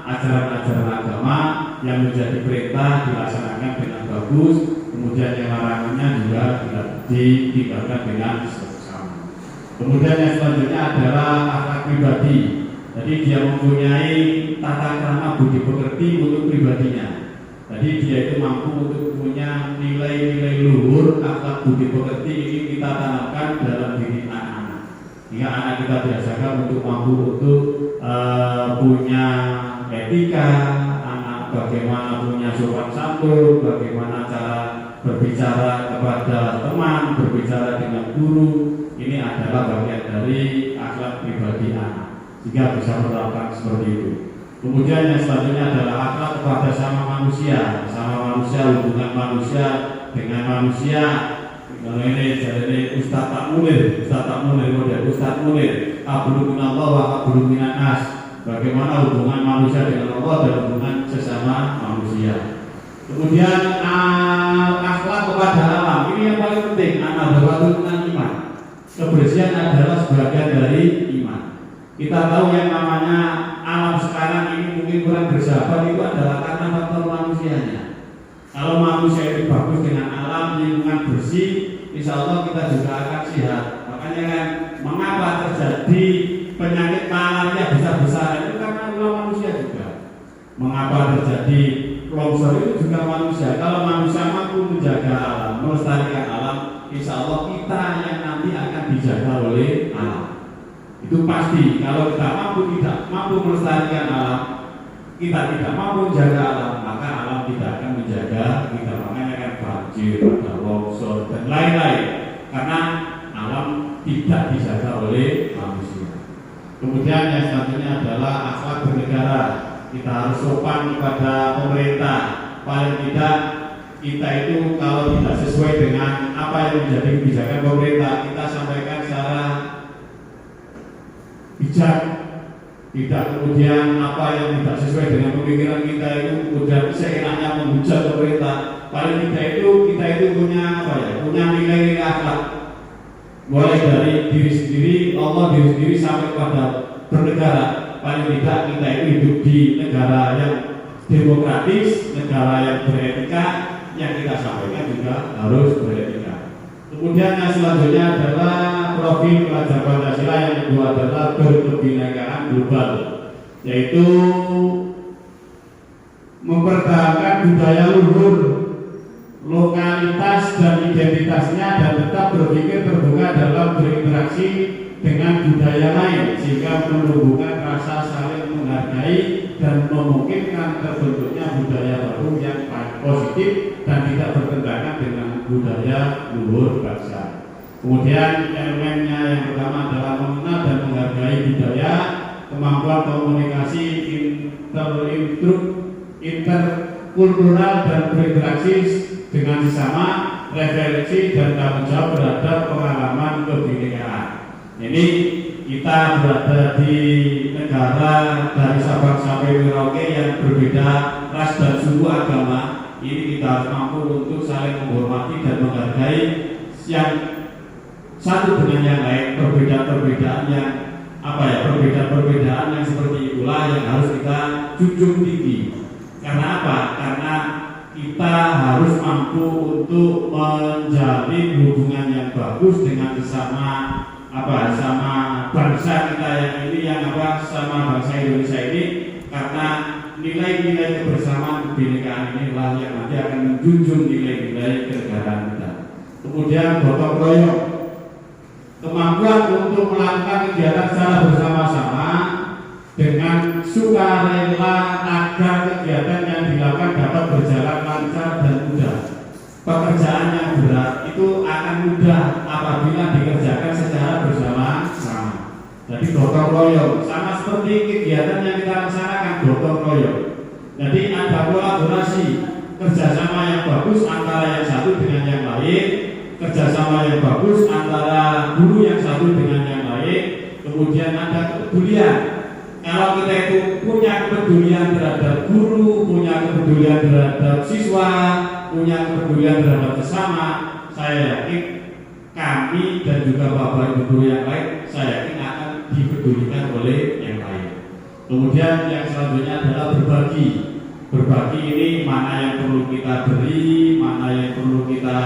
ajaran-ajaran agama, yang menjadi perintah dilaksanakan dengan bagus. Kemudian yang larangannya juga ditinggalkan dengan seksama. Kemudian yang selanjutnya adalah akhlak pribadi. Jadi dia mempunyai tata krama budi pekerti untuk pribadinya. Jadi dia itu mampu untuk punya nilai-nilai luhur. Akhlak budi pekerti ini kita tanamkan dalam diri anak-anak. Hingga anak kita biasakan untuk mampu untuk punya etika, anak bagaimana punya sopan santun, bagaimana cara berbicara kepada teman, berbicara dengan guru, ini adalah bagian dari akhlak pribadi anak, sehingga bisa menerapkan seperti itu. Kemudian yang selanjutnya adalah akhlak kepada sama manusia, hubungan manusia dengan manusia. Kalau ini jadi Ustaz tak mulai model Ustaz mulai abdul minallah wa abdul minan nas. Bagaimana hubungan manusia dengan Allah dan hubungan sesama manusia. Kemudian akhlak kepada alam, ini yang paling penting. An-nadhafatu minal iman. Kebersihan adalah sebagian dari iman. Kita tahu yang namanya alam sekarang ini mungkin kurang bersahabat, itu adalah karena faktor manusianya. Kalau manusia itu bagus dengan alam, lingkungan bersih, insya Allah kita juga akan sehat. Makanya kan, mengapa terjadi penyakit malaria besar-besaran itu karena ulah manusia juga. Mengapa terjadi longsor itu juga manusia. Kalau manusia mampu menjaga alam, melestarikan alam, insya Allah kita yang nanti akan dijaga oleh alam. Itu pasti. Kalau kita tidak mampu melestarikan alam, kita tidak mampu menjaga alam, maka alam tidak akan menjaga kita. Makanya kan banjir, ada longsor dan lain-lain, karena alam tidak dijaga oleh manusia. Kemudian yang selanjutnya adalah akhlak bernegara. Kita harus sopan kepada pemerintah. Paling tidak kita itu kalau tidak sesuai dengan apa yang menjadi kebijakan pemerintah, kita sampaikan secara bijak. Tidak kemudian apa yang tidak sesuai dengan pemikiran kita itu kemudian seenaknya menghujat pemerintah. Paling tidak itu kita itu punya nilai-nilai akhlak. Mulai dari diri sendiri, Allah diri sendiri sampai kepada bernegara. Paling tidak kita itu hidup di negara yang demokratis, negara yang beretika, yang kita sampaikan juga harus beretika. Kemudian yang selanjutnya adalah profil pelajar Pancasila, yang kedua adalah berkebinekaan global, yaitu mempertahankan budaya luhur, lokalitas dan identitasnya, dan tetap berpikir terbuka dalam berinteraksi dengan budaya lain, sehingga menumbuhkan rasa saling menghargai dan memungkinkan terbentuknya budaya baru yang positif dan tidak bertentangan dengan budaya luhur bangsa. Kemudian elemennya yang pertama adalah mengenal dan menghargai budaya, kemampuan komunikasi interkultural dan berinteraksi dengan sesama, refleksi dan tanggung jawab terhadap pengalaman kebinekaan. Ini kita berada di negara dari Sabang sampai Merauke yang berbeda ras dan suku agama. Ini kita harus mampu untuk saling menghormati dan menghargai yang satu dengan yang lain. Perbedaan yang perbedaan yang seperti itulah yang harus kita junjung tinggi. Karena apa? Karena kita harus mampu untuk menjalin hubungan yang bagus dengan sama bangsa kita yang sama bangsa Indonesia ini, karena nilai-nilai kebersamaan kebinekaan inilah yang nanti akan menjunjung nilai-nilai kenegaraan kita. Kemudian gotong royong, kemampuan untuk melakukan kegiatan secara bersama-sama dengan sukarela agar kegiatan yang dilakukan dapat berjalan lancar dan mudah. Pekerjaan yang berat itu akan mudah apabila dikerjakan secara bersama-sama. Jadi gotong royong, sama seperti kegiatan yang kita laksanakan, gotong royong. Jadi ada kolaborasi, kerjasama yang bagus antara yang satu dengan yang lain, kerjasama yang bagus antara guru yang satu dengan yang lain. Kemudian ada kepedulian. Kalau kita itu punya kepedulian terhadap guru, punya kepedulian terhadap siswa, punya kepedulian terhadap sesama, saya yakin kami dan juga bapak ibu guru yang lain, saya yakin akan dipedulikan oleh yang lain. Kemudian yang selanjutnya adalah berbagi. Berbagi ini mana yang perlu kita beri, mana yang perlu kita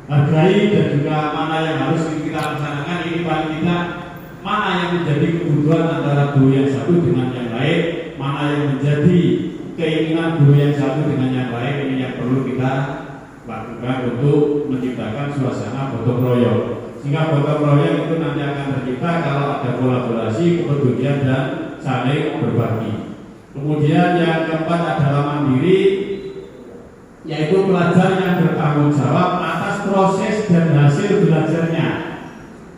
hargai, dan juga mana yang harus kita laksanakan. Ini paling tidak mana yang menjadi kebutuhan antara guru yang satu dengan yang lain, mana yang menjadi keinginan guru yang satu dengan yang lain. Ini yang perlu kita lakukan untuk menciptakan suasana gotong royong, sehingga gotong royong itu nanti akan tercipta kalau ada kolaborasi, kepedulian dan saling berbagi. Kemudian yang keempat adalah mandiri, yaitu pelajar yang bertanggung jawab atas proses dan hasil belajarnya.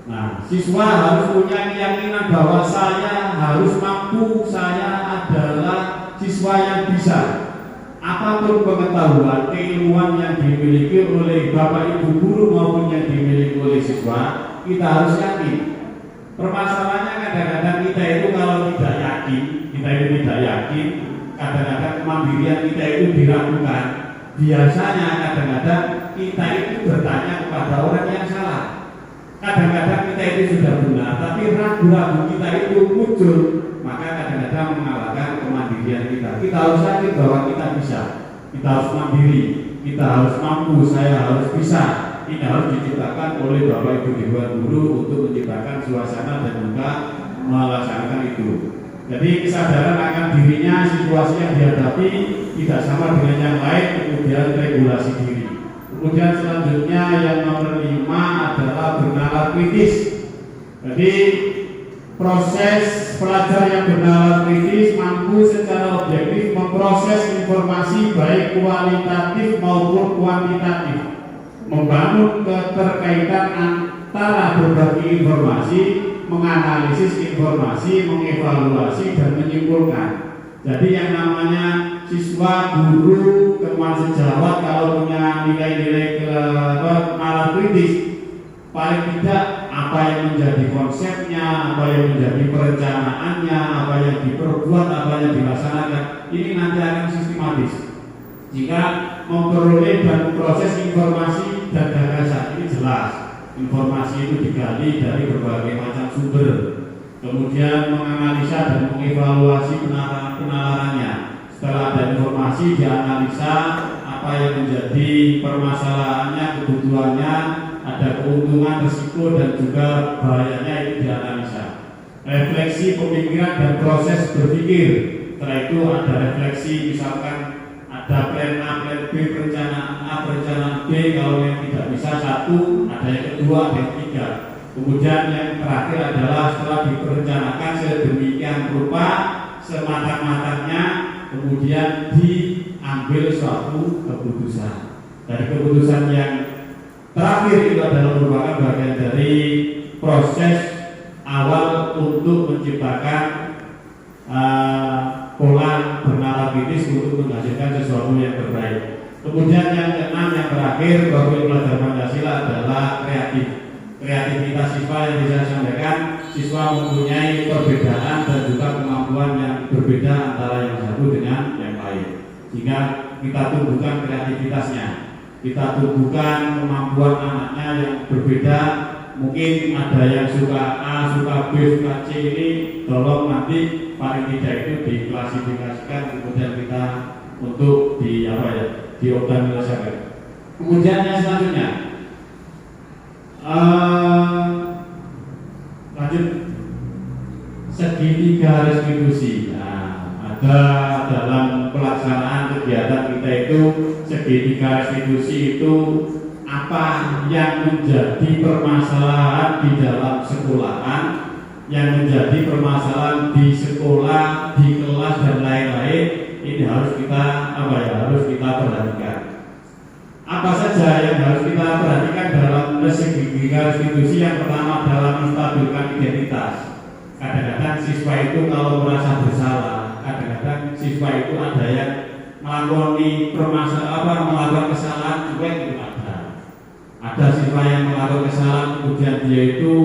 Nah, siswa harus punya keyakinan bahwa saya harus mampu, saya adalah siswa yang bisa. Apapun pengetahuan, keilmuan yang dimiliki oleh Bapak Ibu guru maupun yang dimiliki oleh siswa, kita harus yakin. Permasalahannya kadang-kadang kita itu kalau tidak yakin, kadang-kadang kemandirian kita itu diragukan. Biasanya kadang-kadang kita itu bertanya kepada orang yang salah. Kadang-kadang kita itu sudah benar, tapi ragu-ragu kita itu muncul, maka kadang-kadang mengalahkan kemandirian kita. Kita harus yakin bahwa kita bisa, kita harus mandiri, kita harus mampu, saya harus bisa. Ini harus diciptakan oleh Bapak Ibu Dewan Guru untuk menciptakan suasana dan juga melaksanakan itu. Jadi kesadaran akan dirinya, situasi yang dihadapi tidak sama dengan yang lain, kemudian regulasi diri. Kemudian selanjutnya yang nomor 5 adalah bernalar kritis. Jadi proses pelajar yang bernalar kritis mampu secara objektif memproses informasi baik kualitatif maupun kuantitatif, membangun keterkaitan antara berbagai informasi, menganalisis informasi, mengevaluasi dan menyimpulkan. Jadi yang namanya siswa, guru, teman sejawat kalau punya nilai-nilai nalar kritis, paling tidak apa yang menjadi konsepnya, apa yang menjadi perencanaannya, apa yang diperbuat, apa yang dilaksanakan, ini nanti akan sistematis. Jika memperoleh dan proses informasi dan gagasan, ini jelas informasi itu digali dari berbagai macam sumber, kemudian menganalisa dan mengevaluasi penalarannya. Setelah ada informasi, dianalisa apa yang menjadi permasalahannya, kebutuhannya, ada keuntungan, risiko dan juga bahayanya, itu dianalisa. Refleksi pemikiran dan proses berpikir. Setelah itu ada refleksi, misalkan ada plan A, plan B, perencanaan A, perencanaan B. Kalau yang tidak bisa satu, ada yang kedua, ada yang tiga. Kemudian yang terakhir adalah setelah diperencanakan sedemikian rupa, sematang-matangnya, kemudian diambil suatu keputusan. Dari keputusan yang terakhir itu adalah merupakan bagian dari proses awal untuk menciptakan pola bernalar kritis untuk menghasilkan sesuatu yang terbaik. Kemudian yang keenam, yang terakhir, profil pelajar Pancasila adalah kreativitas siswa yang bisa disampaikan. Siswa mempunyai perbedaan dan juga kemampuan yang berbeda antara yang satu dengan yang lain, sehingga kita tumbuhkan kreativitasnya, kita tumbuhkan kemampuan anaknya yang berbeda. Mungkin ada yang suka A, suka B, suka C, ini tolong nanti paling tidak itu diklasifikasikan, kemudian kita untuk dioptimalisasikan. Kemudian yang selanjutnya, lanjut segitiga restitusi. Nah, ada dalam pelaksanaan kegiatan kita itu segitiga restitusi itu apa yang menjadi permasalahan di dalam sekolahan, yang menjadi permasalahan di sekolah, di kelas dan lain-lain. Ini harus kita harus kita perhatikan. Apa saja yang harus kita perhatikan dalam segitiga restitusi? Yang pertama adalah menstabilkan identitas. Kadang-kadang siswa itu kalau merasa bersalah, kadang-kadang siswa itu ada yang melakukan kesalahan juga itu ada. Ada siswa yang melakukan kesalahan kemudian dia itu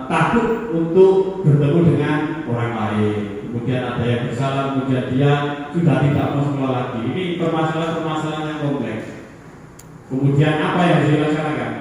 takut untuk bertemu dengan orang lain. Kemudian ada yang bersalah, kemudian dia sudah tidak mau sekolah lagi. Ini permasalahan yang kompleks. Kemudian apa yang dilaksanakan?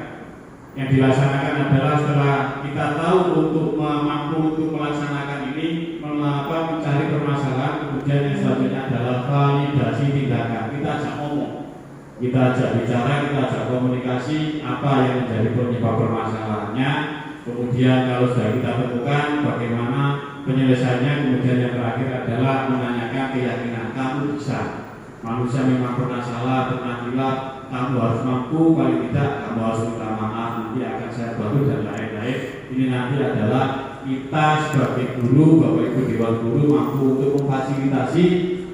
Yang dilaksanakan adalah setelah kita tahu untuk mampu untuk melaksanakan ini, mencari permasalahan. Kemudian yang selanjutnya adalah validasi tindakan. Kita ajak ngomong, kita ajak bicara, kita ajak komunikasi apa yang menjadi penyebab permasalahannya. Kemudian kalau sudah kita temukan bagaimana penyelesaiannya, kemudian yang terakhir adalah menanyakan keyakinan kamu bisa. Manusia memang pernah salah, pernah hilang, kamu harus mampu, paling tidak kamu harus minta maaf, nanti akan saya bantu dan lain-lain. Ini nanti adalah kita sebagai guru, Bapak Ibu Dewan Guru mampu untuk memfasilitasi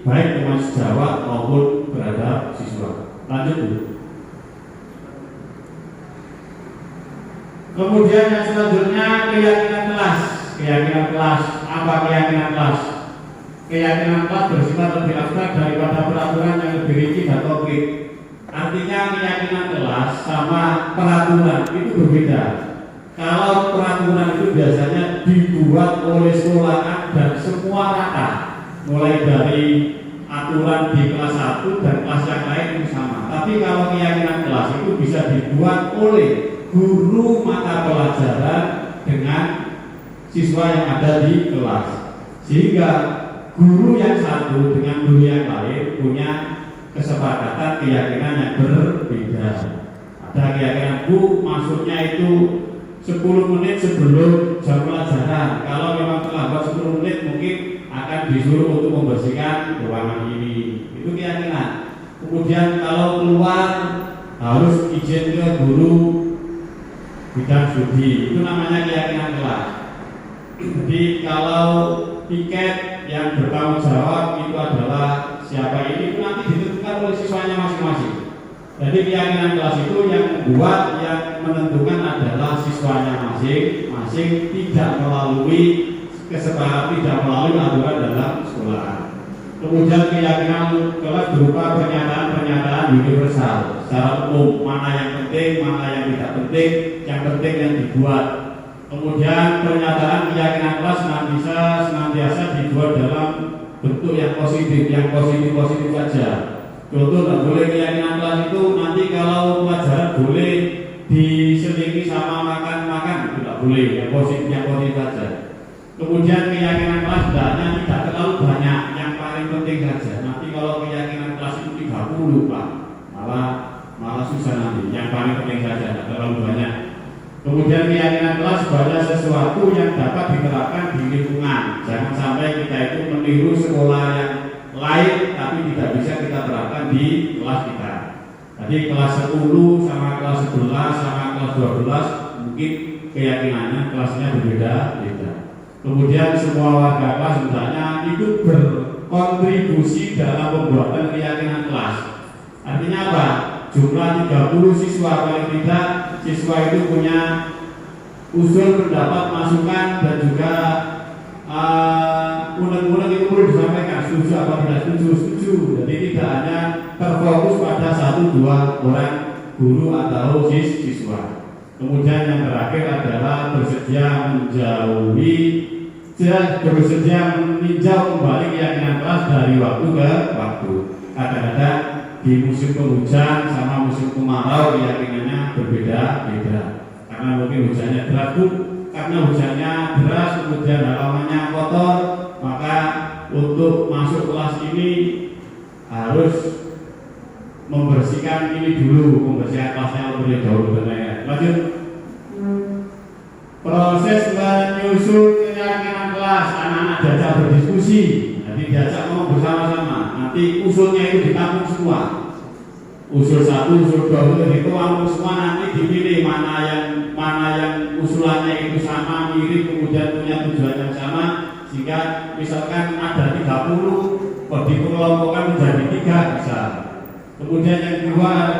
baik teman sejawat maupun terhadap siswa. Lanjut Bu. Kemudian yang selanjutnya keyakinan kelas. Keyakinan kelas. Apa keyakinan kelas? Keyakinan kelas bersifat lebih abstrak daripada peraturan yang lebih rinci dan konkret. Artinya keyakinan kelas sama peraturan itu berbeda. Kalau peraturan itu biasanya dibuat oleh sekolah dan semua rata, mulai dari aturan di kelas 1 dan kelas yang lain itu sama. Tapi kalau keyakinan kelas itu bisa dibuat oleh guru mata pelajaran dengan siswa yang ada di kelas, sehingga guru yang satu dengan guru yang lain punya kesepakatan keyakinan yang berbeda. Ada keyakinan Bu masuknya itu 10 menit sebelum jam pelajaran. Kalau memang terlambat 10 menit mungkin akan disuruh untuk membersihkan ruangan ini. Itu keyakinan. Kemudian kalau keluar harus izin ke guru bidang studi. Itu namanya keyakinan kelas. Jadi kalau tiket yang bertanggung jawab itu adalah siapa ini nanti ditentukan oleh siswanya masing-masing. Jadi keyakinan kelas itu yang membuat, yang menentukan adalah siswanya masing-masing, tidak melalui kesepakatan, tidak melalui aturan dalam sekolah. Kemudian keyakinan kelas berupa pernyataan-pernyataan universal secara umum, mana yang penting, mana yang tidak penting, yang penting yang dibuat. Kemudian pernyataan keyakinan kelas senantiasa dibuat dalam bentuk yang positif saja. Contoh, tidak boleh keyakinan kelas itu nanti kalau pelajaran boleh diselingi sama makan, tidak boleh, yang positif saja. Kemudian keyakinan kelas hendaknya tidak terlalu banyak, yang paling penting saja. Nanti kalau keyakinan kelas itu 30 Pak, malah susah nanti. Yang paling penting saja, tidak terlalu banyak. Kemudian keyakinan kelas sebagai sesuatu yang dapat diterapkan di lingkungan. Jangan sampai kita itu meniru sekolah yang lain tapi tidak bisa kita terapkan di kelas kita. Jadi kelas 10 sama kelas 11 sama kelas 12 mungkin keyakinannya kelasnya berbeda-beda. Kemudian semua warga kelas hendaknya ikut berkontribusi dalam pembuatan keyakinan kelas. Artinya apa? Jumlah 30 siswa, paling tidak siswa itu punya usul, pendapat, masukan dan juga unek-unek itu perlu disampaikan, setuju apa tidak setuju. Jadi tidak hanya terfokus pada 1-2 orang guru atau siswa. Kemudian yang terakhir adalah bersedia meninjau kembali keyakinan kelas dari waktu ke waktu. Kadang-kadang di musim penghujan sama musim kemarau keyakinannya berbeda-beda. Karena mungkin hujannya deras pun, karena hujannya deras kemudian halamannya kotor, maka untuk masuk kelas ini harus membersihkan ini dulu, membersihkan kelasnya lebih dahulu. Lanjut. Proses menyusun keyakinan kelas, anak-anak diajak berdiskusi, jadi diajak ngomong bersama-sama. Nanti usulnya itu ditampung semua. Usul 1, usul 2, usul itu tampung semua, nanti dipilih mana yang usulannya itu sama, mirip, kemudian punya tujuan yang sama, sehingga misalkan ada 30, dikelompokkan menjadi 3 bisa. Kemudian yang kedua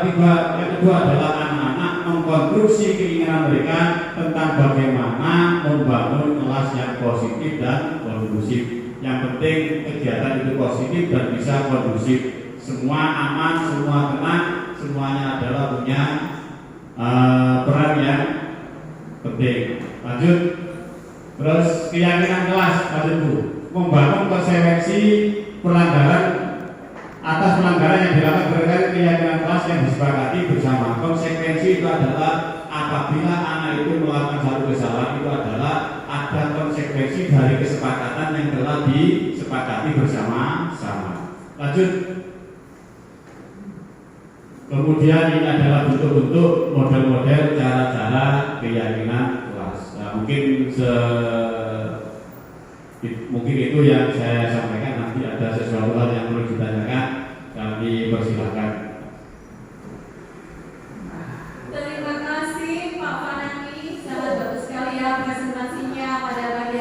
adalah anak-anak mengkonstruksi keinginan mereka tentang bagaimana membangun kelas yang positif dan kondusif. Yang penting kegiatan itu positif dan bisa kondusif. Semua aman, semua tenang, semuanya adalah punya peran yang penting. Lanjut. Terus keyakinan kelas, lanjut Bu. Membangun konsekuensi atas pelanggaran yang dilakukan berdasarkan keyakinan kelas yang disepakati bersama. Konsekuensi itu adalah apabila anak itu melakukan satu kesalahan, itu adalah ada konsekuensi dari kesepakatan yang telah disepakati bersama-sama. Lanjut. Kemudian ini adalah bentuk-bentuk model-model cara-cara keyakinan kelas. Nah, mungkin itu yang saya sampaikan. Nanti ada sesuatu hal yang perlu ditanyakan, kami persilahkan. Terima kasih Pak Fanani, sangat bagus sekali ya presentasinya pada pagi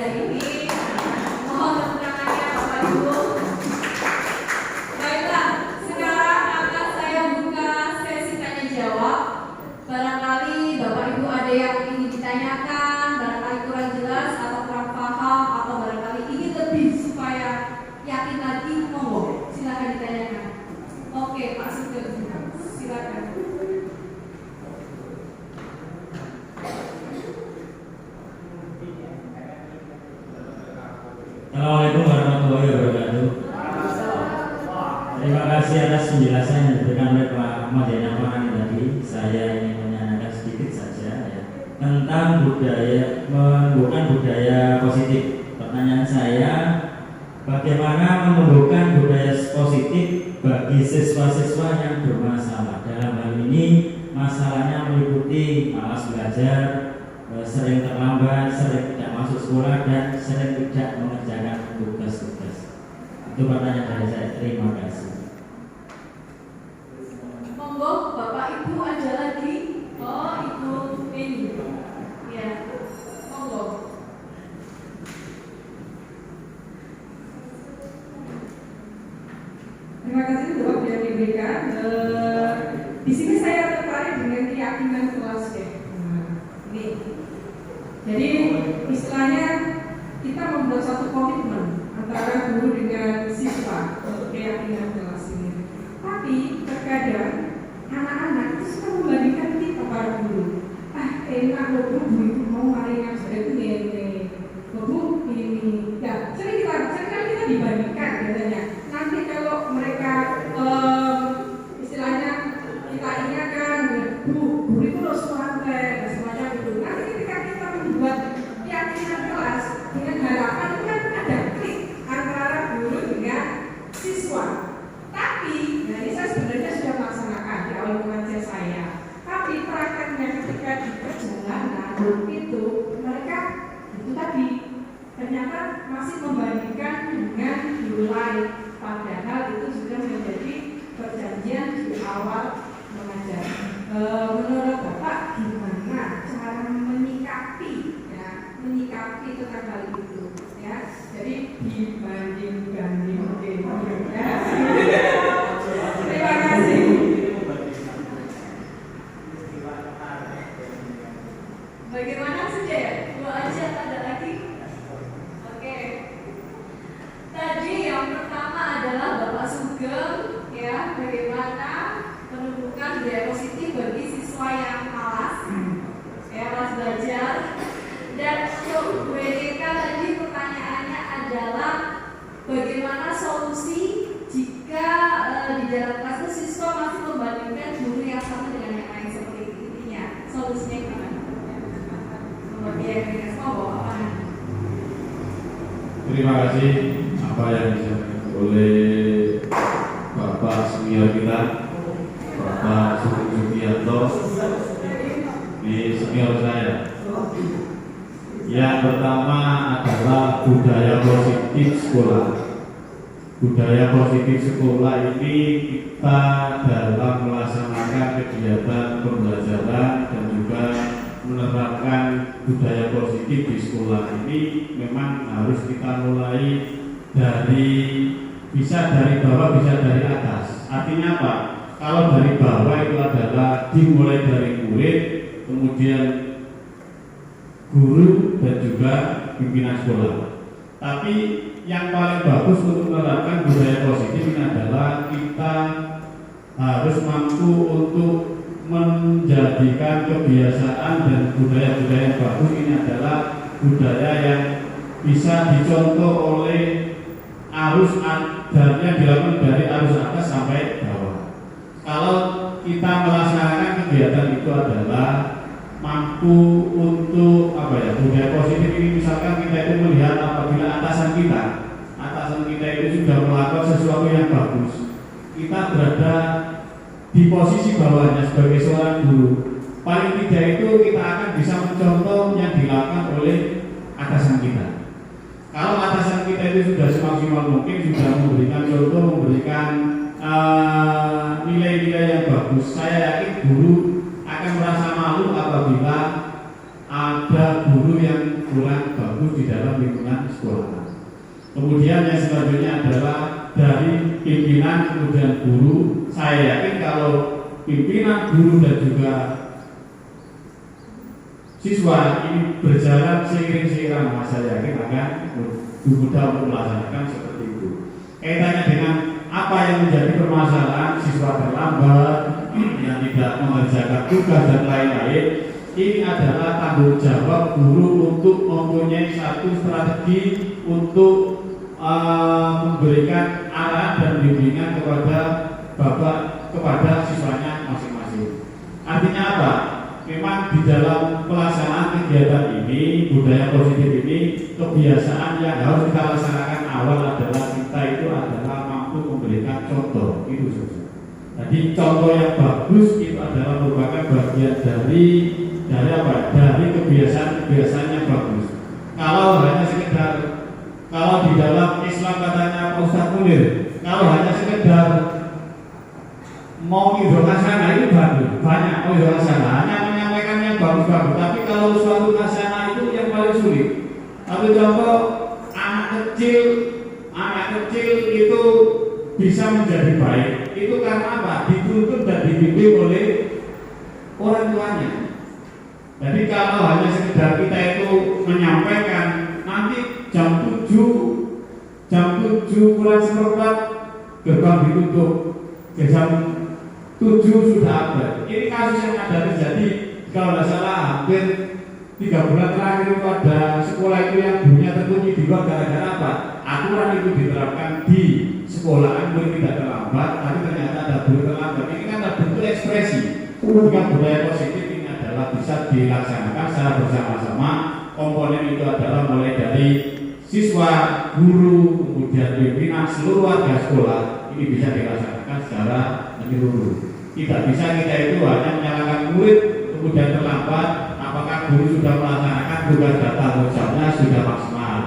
Sugeng. Silakan. Assalamualaikum warahmatullahi wabarakatuh. Terima kasih atas penjelasan yang diberikan oleh Pak Ahmad Zainal Fahani tadi. Saya ingin menanyakan sedikit saja ya, tentang menumbuhkan budaya positif. Pertanyaan saya, bagaimana menumbuhkan budaya positif bagi siswa-siswa yang bermasalah? Dalam hal ini masalahnya meliputi malas belajar, sering terlambat, sering tidak masuk sekolah, dan sering tidak mengerjakan tugas-tugas. Itu pertanyaan dari saya. Terima kasih. Monggo, Bapak Ibu ada lagi? Oh, Ibu ini. Ya, monggo. Terima kasih untuk waktu yang diberikan. Di sini saya tertarik dengan keyakinan kelas ya. Ini. Jadi istilahnya kita membuat satu komitmen antara guru dengan siswa untuk keyakinan kelas ini. Tapi terkadang anak-anak itu suka membandingkan kita para guru. Enak loh guru itu mau mari yang sudah itu ini. Bu ini. Ya, sering kita dibandingkan biasanya. Nanti kalau mereka istilahnya kita ingatkan, guru itu loh semacam semacam itu. Nanti ketika kita membuat keyakinan kelas dengan harapan itu kan ada klik antara guru dengan siswa. Tapi, nah ini saya sebenarnya sudah melaksanakan di awal pengajian saya. Tapi prakteknya ketika di perjalanan itu mereka itu tadi ternyata masih membandingkan dengan guru lain. Padahal itu sudah menjadi perjanjian di awal mengajar. Menurut Bapak gimana cara menyikapi tentang hal itu? Ya, jadi dibanding-banding. Ya. Terima kasih. Bagaimana saja ya? Dua aja, ada lagi? Oke. Tadi yang pertama adalah Bapak Sugeng, ya, bagaimana menumbuhkan budaya positif bagi siswa yang malas, ya, malas belajar. Dan untuk Bu Erika tadi pertanyaannya adalah bagaimana solusi jika di dalam kelas itu siswa masih membandingkan guru yang sama dengan yang lain seperti itu. Intinya solusinya gimana? Terima kasih apa yang disampaikan oleh Bapak senior kita, Bapak Sugeng Sugianto. Ini senior saya. Yang pertama adalah budaya positif sekolah. Budaya positif sekolah ini kita dalam melaksanakan kegiatan pembelajaran dan juga menerapkan budaya positif di sekolah ini memang harus kita mulai bisa dari bawah, bisa dari atas. Artinya apa? Kalau dari bawah itu adalah dimulai dari murid, kemudian guru dan juga pimpinan sekolah. Tapi yang paling bagus untuk menerapkan budaya positif ini adalah kita harus mampu untuk menjadikan kebiasaan dan budaya-budaya yang bagus ini adalah budaya yang bisa dicontoh oleh arus dan yang dilakukan dari arus atas sampai bawah. Kalau kita melaksanakan kegiatan itu adalah mampu untuk budaya positif ini, misalkan kita itu melihat apabila atasan kita itu sudah melakukan sesuatu yang bagus, kita berada di posisi bawahnya sebagai seorang guru, paling tidak itu kita akan bisa mencontoh yang dilakukan oleh atasan kita. Kalau atasan kita itu sudah semaksimal mungkin sudah memberikan contoh, memberikan nilai-nilai yang bagus, saya yakin guru akan merasa malu apabila ada guru yang kurang bagus di dalam lingkungan sekolah. Kemudian yang selanjutnya adalah dari pimpinan kemudian guru. Saya yakin kalau pimpinan guru dan juga siswa ini berjalan seiring-seiring, saya yakin akan mudah untuk melaksanakan seperti itu. Kaitannya dengan apa yang menjadi permasalahan siswa terlambat, yang tidak mengerjakan tugas dan lain-lain, ini adalah tanggung jawab guru untuk mempunyai satu strategi untuk memberikan arahan dan bimbingan kepada siswanya masing-masing. Artinya apa? Memang di dalam pelaksanaan kegiatan ini, budaya positif ini, kebiasaan yang harus kita laksanakan awal adalah kita itu adalah mampu memberikan contoh. Itu saja. Jadi contoh yang bagus itu adalah merupakan bagian dari apa? Dari kebiasaan yang bagus. Kalau hanya sekedar, kalau di dalam Islam katanya Pak Ustaz Munir, kalau hanya sekedar mau idul hasanah itu banyak mau idul hasanah, hanya menyampaikan yang bagus-bagus. Tapi kalau suatu hasanah itu yang paling sulit. Satu contoh, anak kecil itu bisa menjadi baik. Itu karena apa? Dituntut dan dibimbing oleh orang tuanya. Jadi kalau hanya sekedar kita itu menyampaikan, nanti jam 7 kurang seperempat gerbang ditutup, jam 7 sudah ada. Ini kasus yang ada terjadi, kalau tidak salah hampir 3 bulan terakhir itu ada sekolah itu yang gurunya terkunci di luar gara-gara apa? Aturan itu diterapkan di sekolahan, murid tidak terlambat, tapi ternyata ada guru terlambat. Ini kan ada bentuk ekspresi. Bukan budaya positif ini adalah bisa dilaksanakan secara bersama-sama. Komponen itu adalah mulai dari siswa, guru, kemudian pimpinan, seluruh warga sekolah. Ini bisa dilaksanakan secara menyeluruh. Tidak bisa kita itu hanya menyalahkan murid kemudian terlambat. Apakah guru sudah melaksanakan tugas dan tanggung jawabnya sudah maksimal?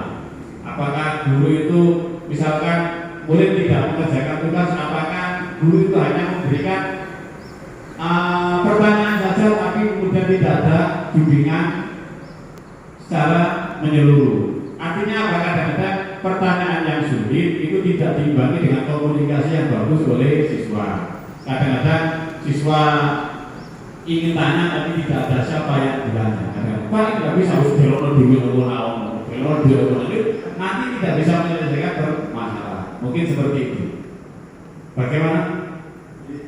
Apakah guru itu misalkan murid tidak mengerjakan tugas, apakah guru itu hanya memberikan pertanyaan saja tapi kemudian tidak ada bimbingan secara menyeluruh? Artinya apa? Kadang-kadang pertanyaan yang sulit itu tidak diimbangi dengan komunikasi yang bagus oleh siswa. Kadang-kadang siswa ingin tanya tapi tidak ada siapa yang bertanya. Kadang-kadang tidak bisa harus belok dulu nanti tidak bisa menyelesaikan permasalahan. Mungkin seperti itu. Bagaimana?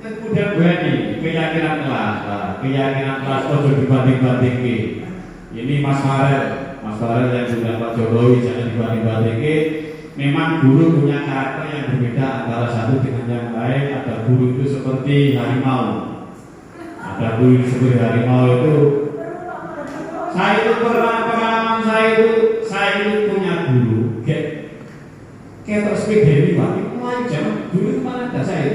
Kemudian ini keyakinan kelas ojo dibanding-bandingin. Ini Mas Farel yang juga Pak Jokowi jangan dibanding-bandingin. Memang guru punya karakter yang berbeda antara satu dengan yang lain. Ada guru itu seperti harimau. Ada guru seperti harimau itu. Saya itu pengalaman saya itu punya guru. Kayak sepeda ini Pak. Jam dulu itu mana ada saya.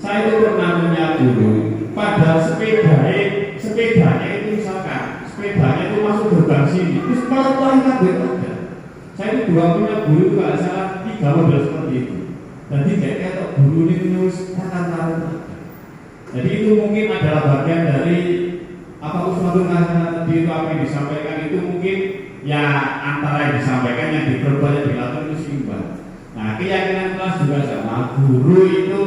Saya itu pernah punya guru. Pada sepedanya itu misalkan sepedanya itu masuk gerbang sini. Terus pelan-pelan ada. Saya itu dua punya guru itu kalau salah 3 model seperti itu. Jadi kayak guru ini nulis kata-kata. Jadi itu mungkin adalah bagian dari apa usmatul hasanah tadi itu apa yang disampaikan itu mungkin ya antara yang disampaikan yang diperbanyak dilakukan itu seimbang. Nah keyakinan kelas juga sama. Guru itu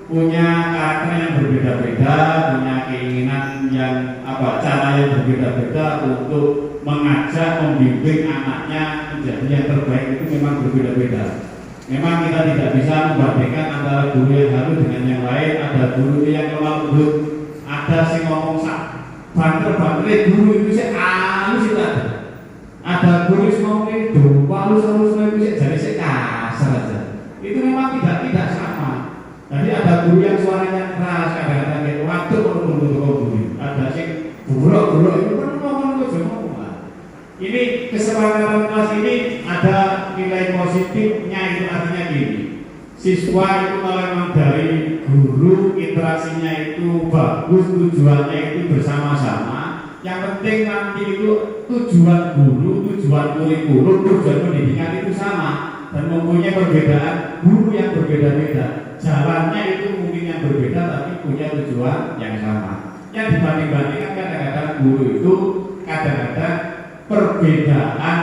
punya karakter yang berbeda-beda, punya keinginan yang cara yang berbeda-beda untuk mengajak, membimbing anaknya menjadi yang terbaik itu memang berbeda-beda. Memang kita tidak bisa membandingkan antara guru yang halus dengan yang lain. Ada guru yang lemah lembut, ada yang ngomong banter-banter, guru itu sih halus itu ada. Ada guru yang ngomong itu halus-halus itu jadi sih kasar aja. Itu memang tidak sama. Jadi ada guru yang suaranya keras, kadang-kadang kayak waktu untuk guru. Ada sih buruk-buruk itu kan ngomong semua. Ini kesepakatan kelas ini ada nilai positifnya, itu artinya gini. Siswa itu kalau memang dari guru interaksinya itu bagus, tujuannya itu bersama-sama. Yang penting nanti itu tujuan guru, tujuan kurikulum, tujuan pendidikan itu sama dan mempunyai perbedaan guru yang berbeda-beda. Jalannya itu mungkin yang berbeda tapi punya tujuan yang sama. Yang dibanding-bandingkan kadang-kadang guru itu kadang-kadang perbedaan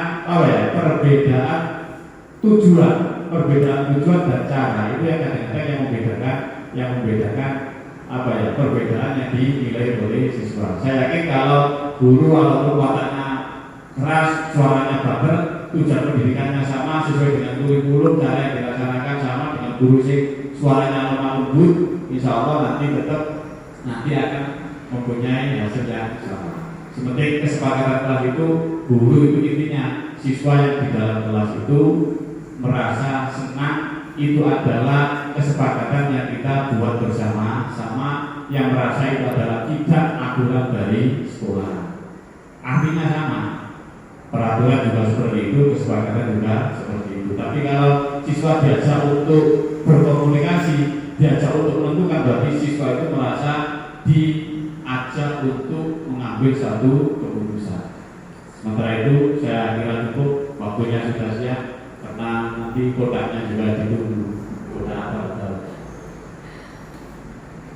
tujuan dan cara itu yang kadang-kadang yang membedakan perbedaan yang dinilai oleh siswa. Saya yakin kalau guru walaupun wataknya keras, suaranya baper, tujuan pendidikannya sama sesuai dengan kurikulum, cara yang dilaksanakan sama dengan guru sing suaranya lemah lembut, insya Allah nanti akan mempunyai hasil yang sama. Seperti kesepakatan kelas itu, guru itu intinya siswa yang di dalam kelas itu merasa senang, itu adalah kesepakatan yang kita buat bersama, sama yang merasa itu adalah tidak aturan dari sekolah. Artinya sama, peraturan juga seperti itu, kesepakatan juga seperti itu. Tapi kalau siswa diajak untuk berkomunikasi, diajak untuk menentukan, berarti siswa itu merasa diajak untuk mengambil satu keputusan. Sementara itu saya kira cukup, waktunya sudah siap karena nanti kodaknya juga ditunggu. Kodak apa?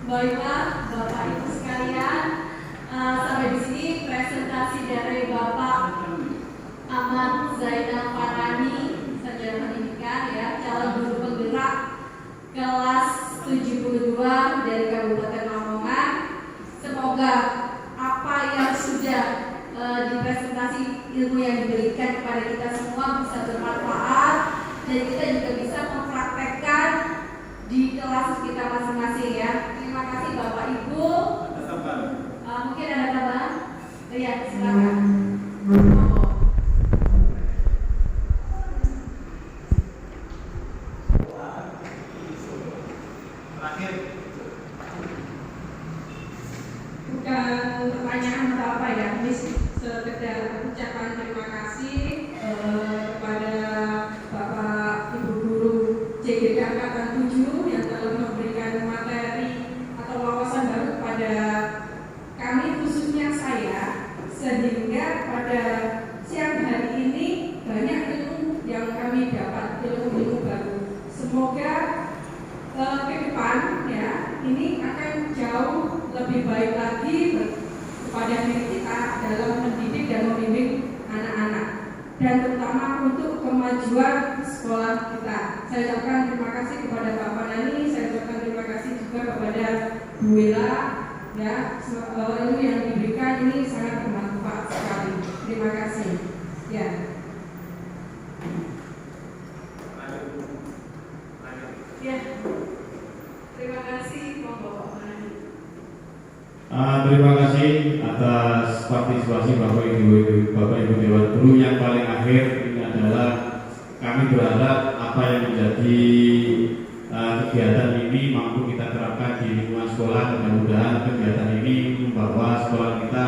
Baiklah Bapak Ibu sekalian, sampai di sini presentasi dari Bapak Ahmad Zainal Farhani, sarjana pendidikan ya, calon guru penggerak kelas 72 dari Kabupaten Lamongan. Semoga apa yang sudah dipresentasi, ilmu yang diberikan kepada kita semua bisa bermanfaat dan kita juga bisa mempraktekkan di kelas kita masing-masing ya. Terima kasih Bapak Ibu. Mungkin ada tambahan? Ya, silakan. Bukan pertanyaan atau apa ya, ini sekedar ucapan terima kasih kepada Bapak Ibu Guru CGD Angkatan 7 yang telah memberikan materi atau wawasan baru kepada kami, khususnya saya, sehingga pada siang hari ini banyak ilmu yang kami dapat, ilmu-ilmu baru. Semoga ke depan ya ini akan jauh lebih baik lagi kepada diri kita dalam mendidik dan membimbing anak-anak, dan terutama untuk kemajuan sekolah kita. Saya ucapkan terima kasih kepada Pak Panani, saya ucapkan terima kasih juga kepada Bu Wila ya, ilmu yang diberikan ini sangat bermanfaat sekali. Terima kasih ya. Ya, terima kasih Bapak Panani. Terima kasih atas partisipasi Bapak Ibu Dewan Guru. Yang paling akhir ini adalah kami berharap apa yang menjadi kegiatan ini mampu kita terapkan di lingkungan sekolah. Mudah-mudahan kegiatan ini membawa sekolah kita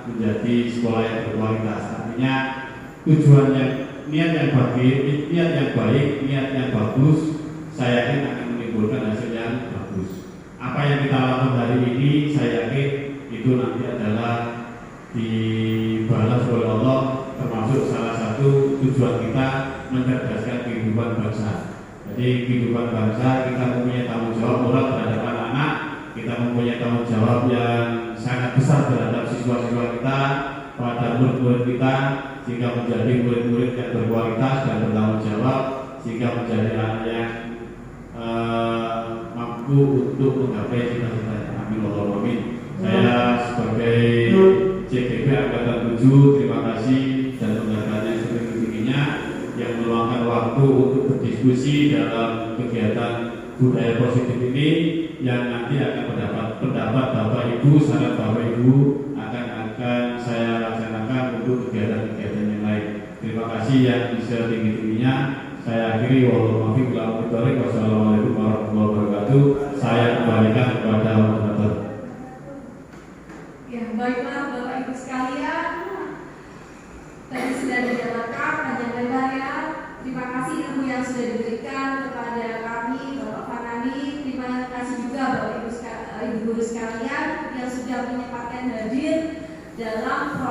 menjadi sekolah yang berkualitas. Artinya tujuannya niat yang baik, niat yang bagus, saya yakin akan menimbulkan hasil yang bagus. Apa yang kita lakukan hari ini, saya yakin itu nanti adalah dibalas oleh Allah, termasuk salah satu tujuan kita mencerdaskan kehidupan bangsa. Jadi kehidupan bangsa, kita mempunyai tanggung jawab moral terhadap anak-anak, kita mempunyai tanggung jawab yang sangat besar terhadap siswa-siswa kita, pada murid-murid kita, sehingga menjadi murid-murid yang berkualitas dan bertanggung jawab, sehingga menjadi anak yang mampu untuk menggapai cita-cita. Amin Allahumma amin. Saya sebagai CGB Angkatan 7 terima kasih dan penghargaannya setinggi-tingginya yang meluangkan waktu untuk berdiskusi dalam kegiatan budaya positif ini, yang nanti akan mendapat pendapat Bapak Ibu, saran Bapak Ibu akan saya laksanakan untuk kegiatan-kegiatan yang lain. Terima kasih yang setinggi-tingginya. Saya akhiri, wassalamualaikum warahmatullahi wabarakatuh. Saya kembalikan kepada moderator. Ya, baiklah Bapak Ibu sekalian, tadi sudah dijelaskan panjang lebar ya. Terima kasih ilmu yang sudah diberikan kepada kami, Bapak Fanani. Terima kasih juga Bapak Ibu guru sekalian yang sudah menyempatkan hadir dalam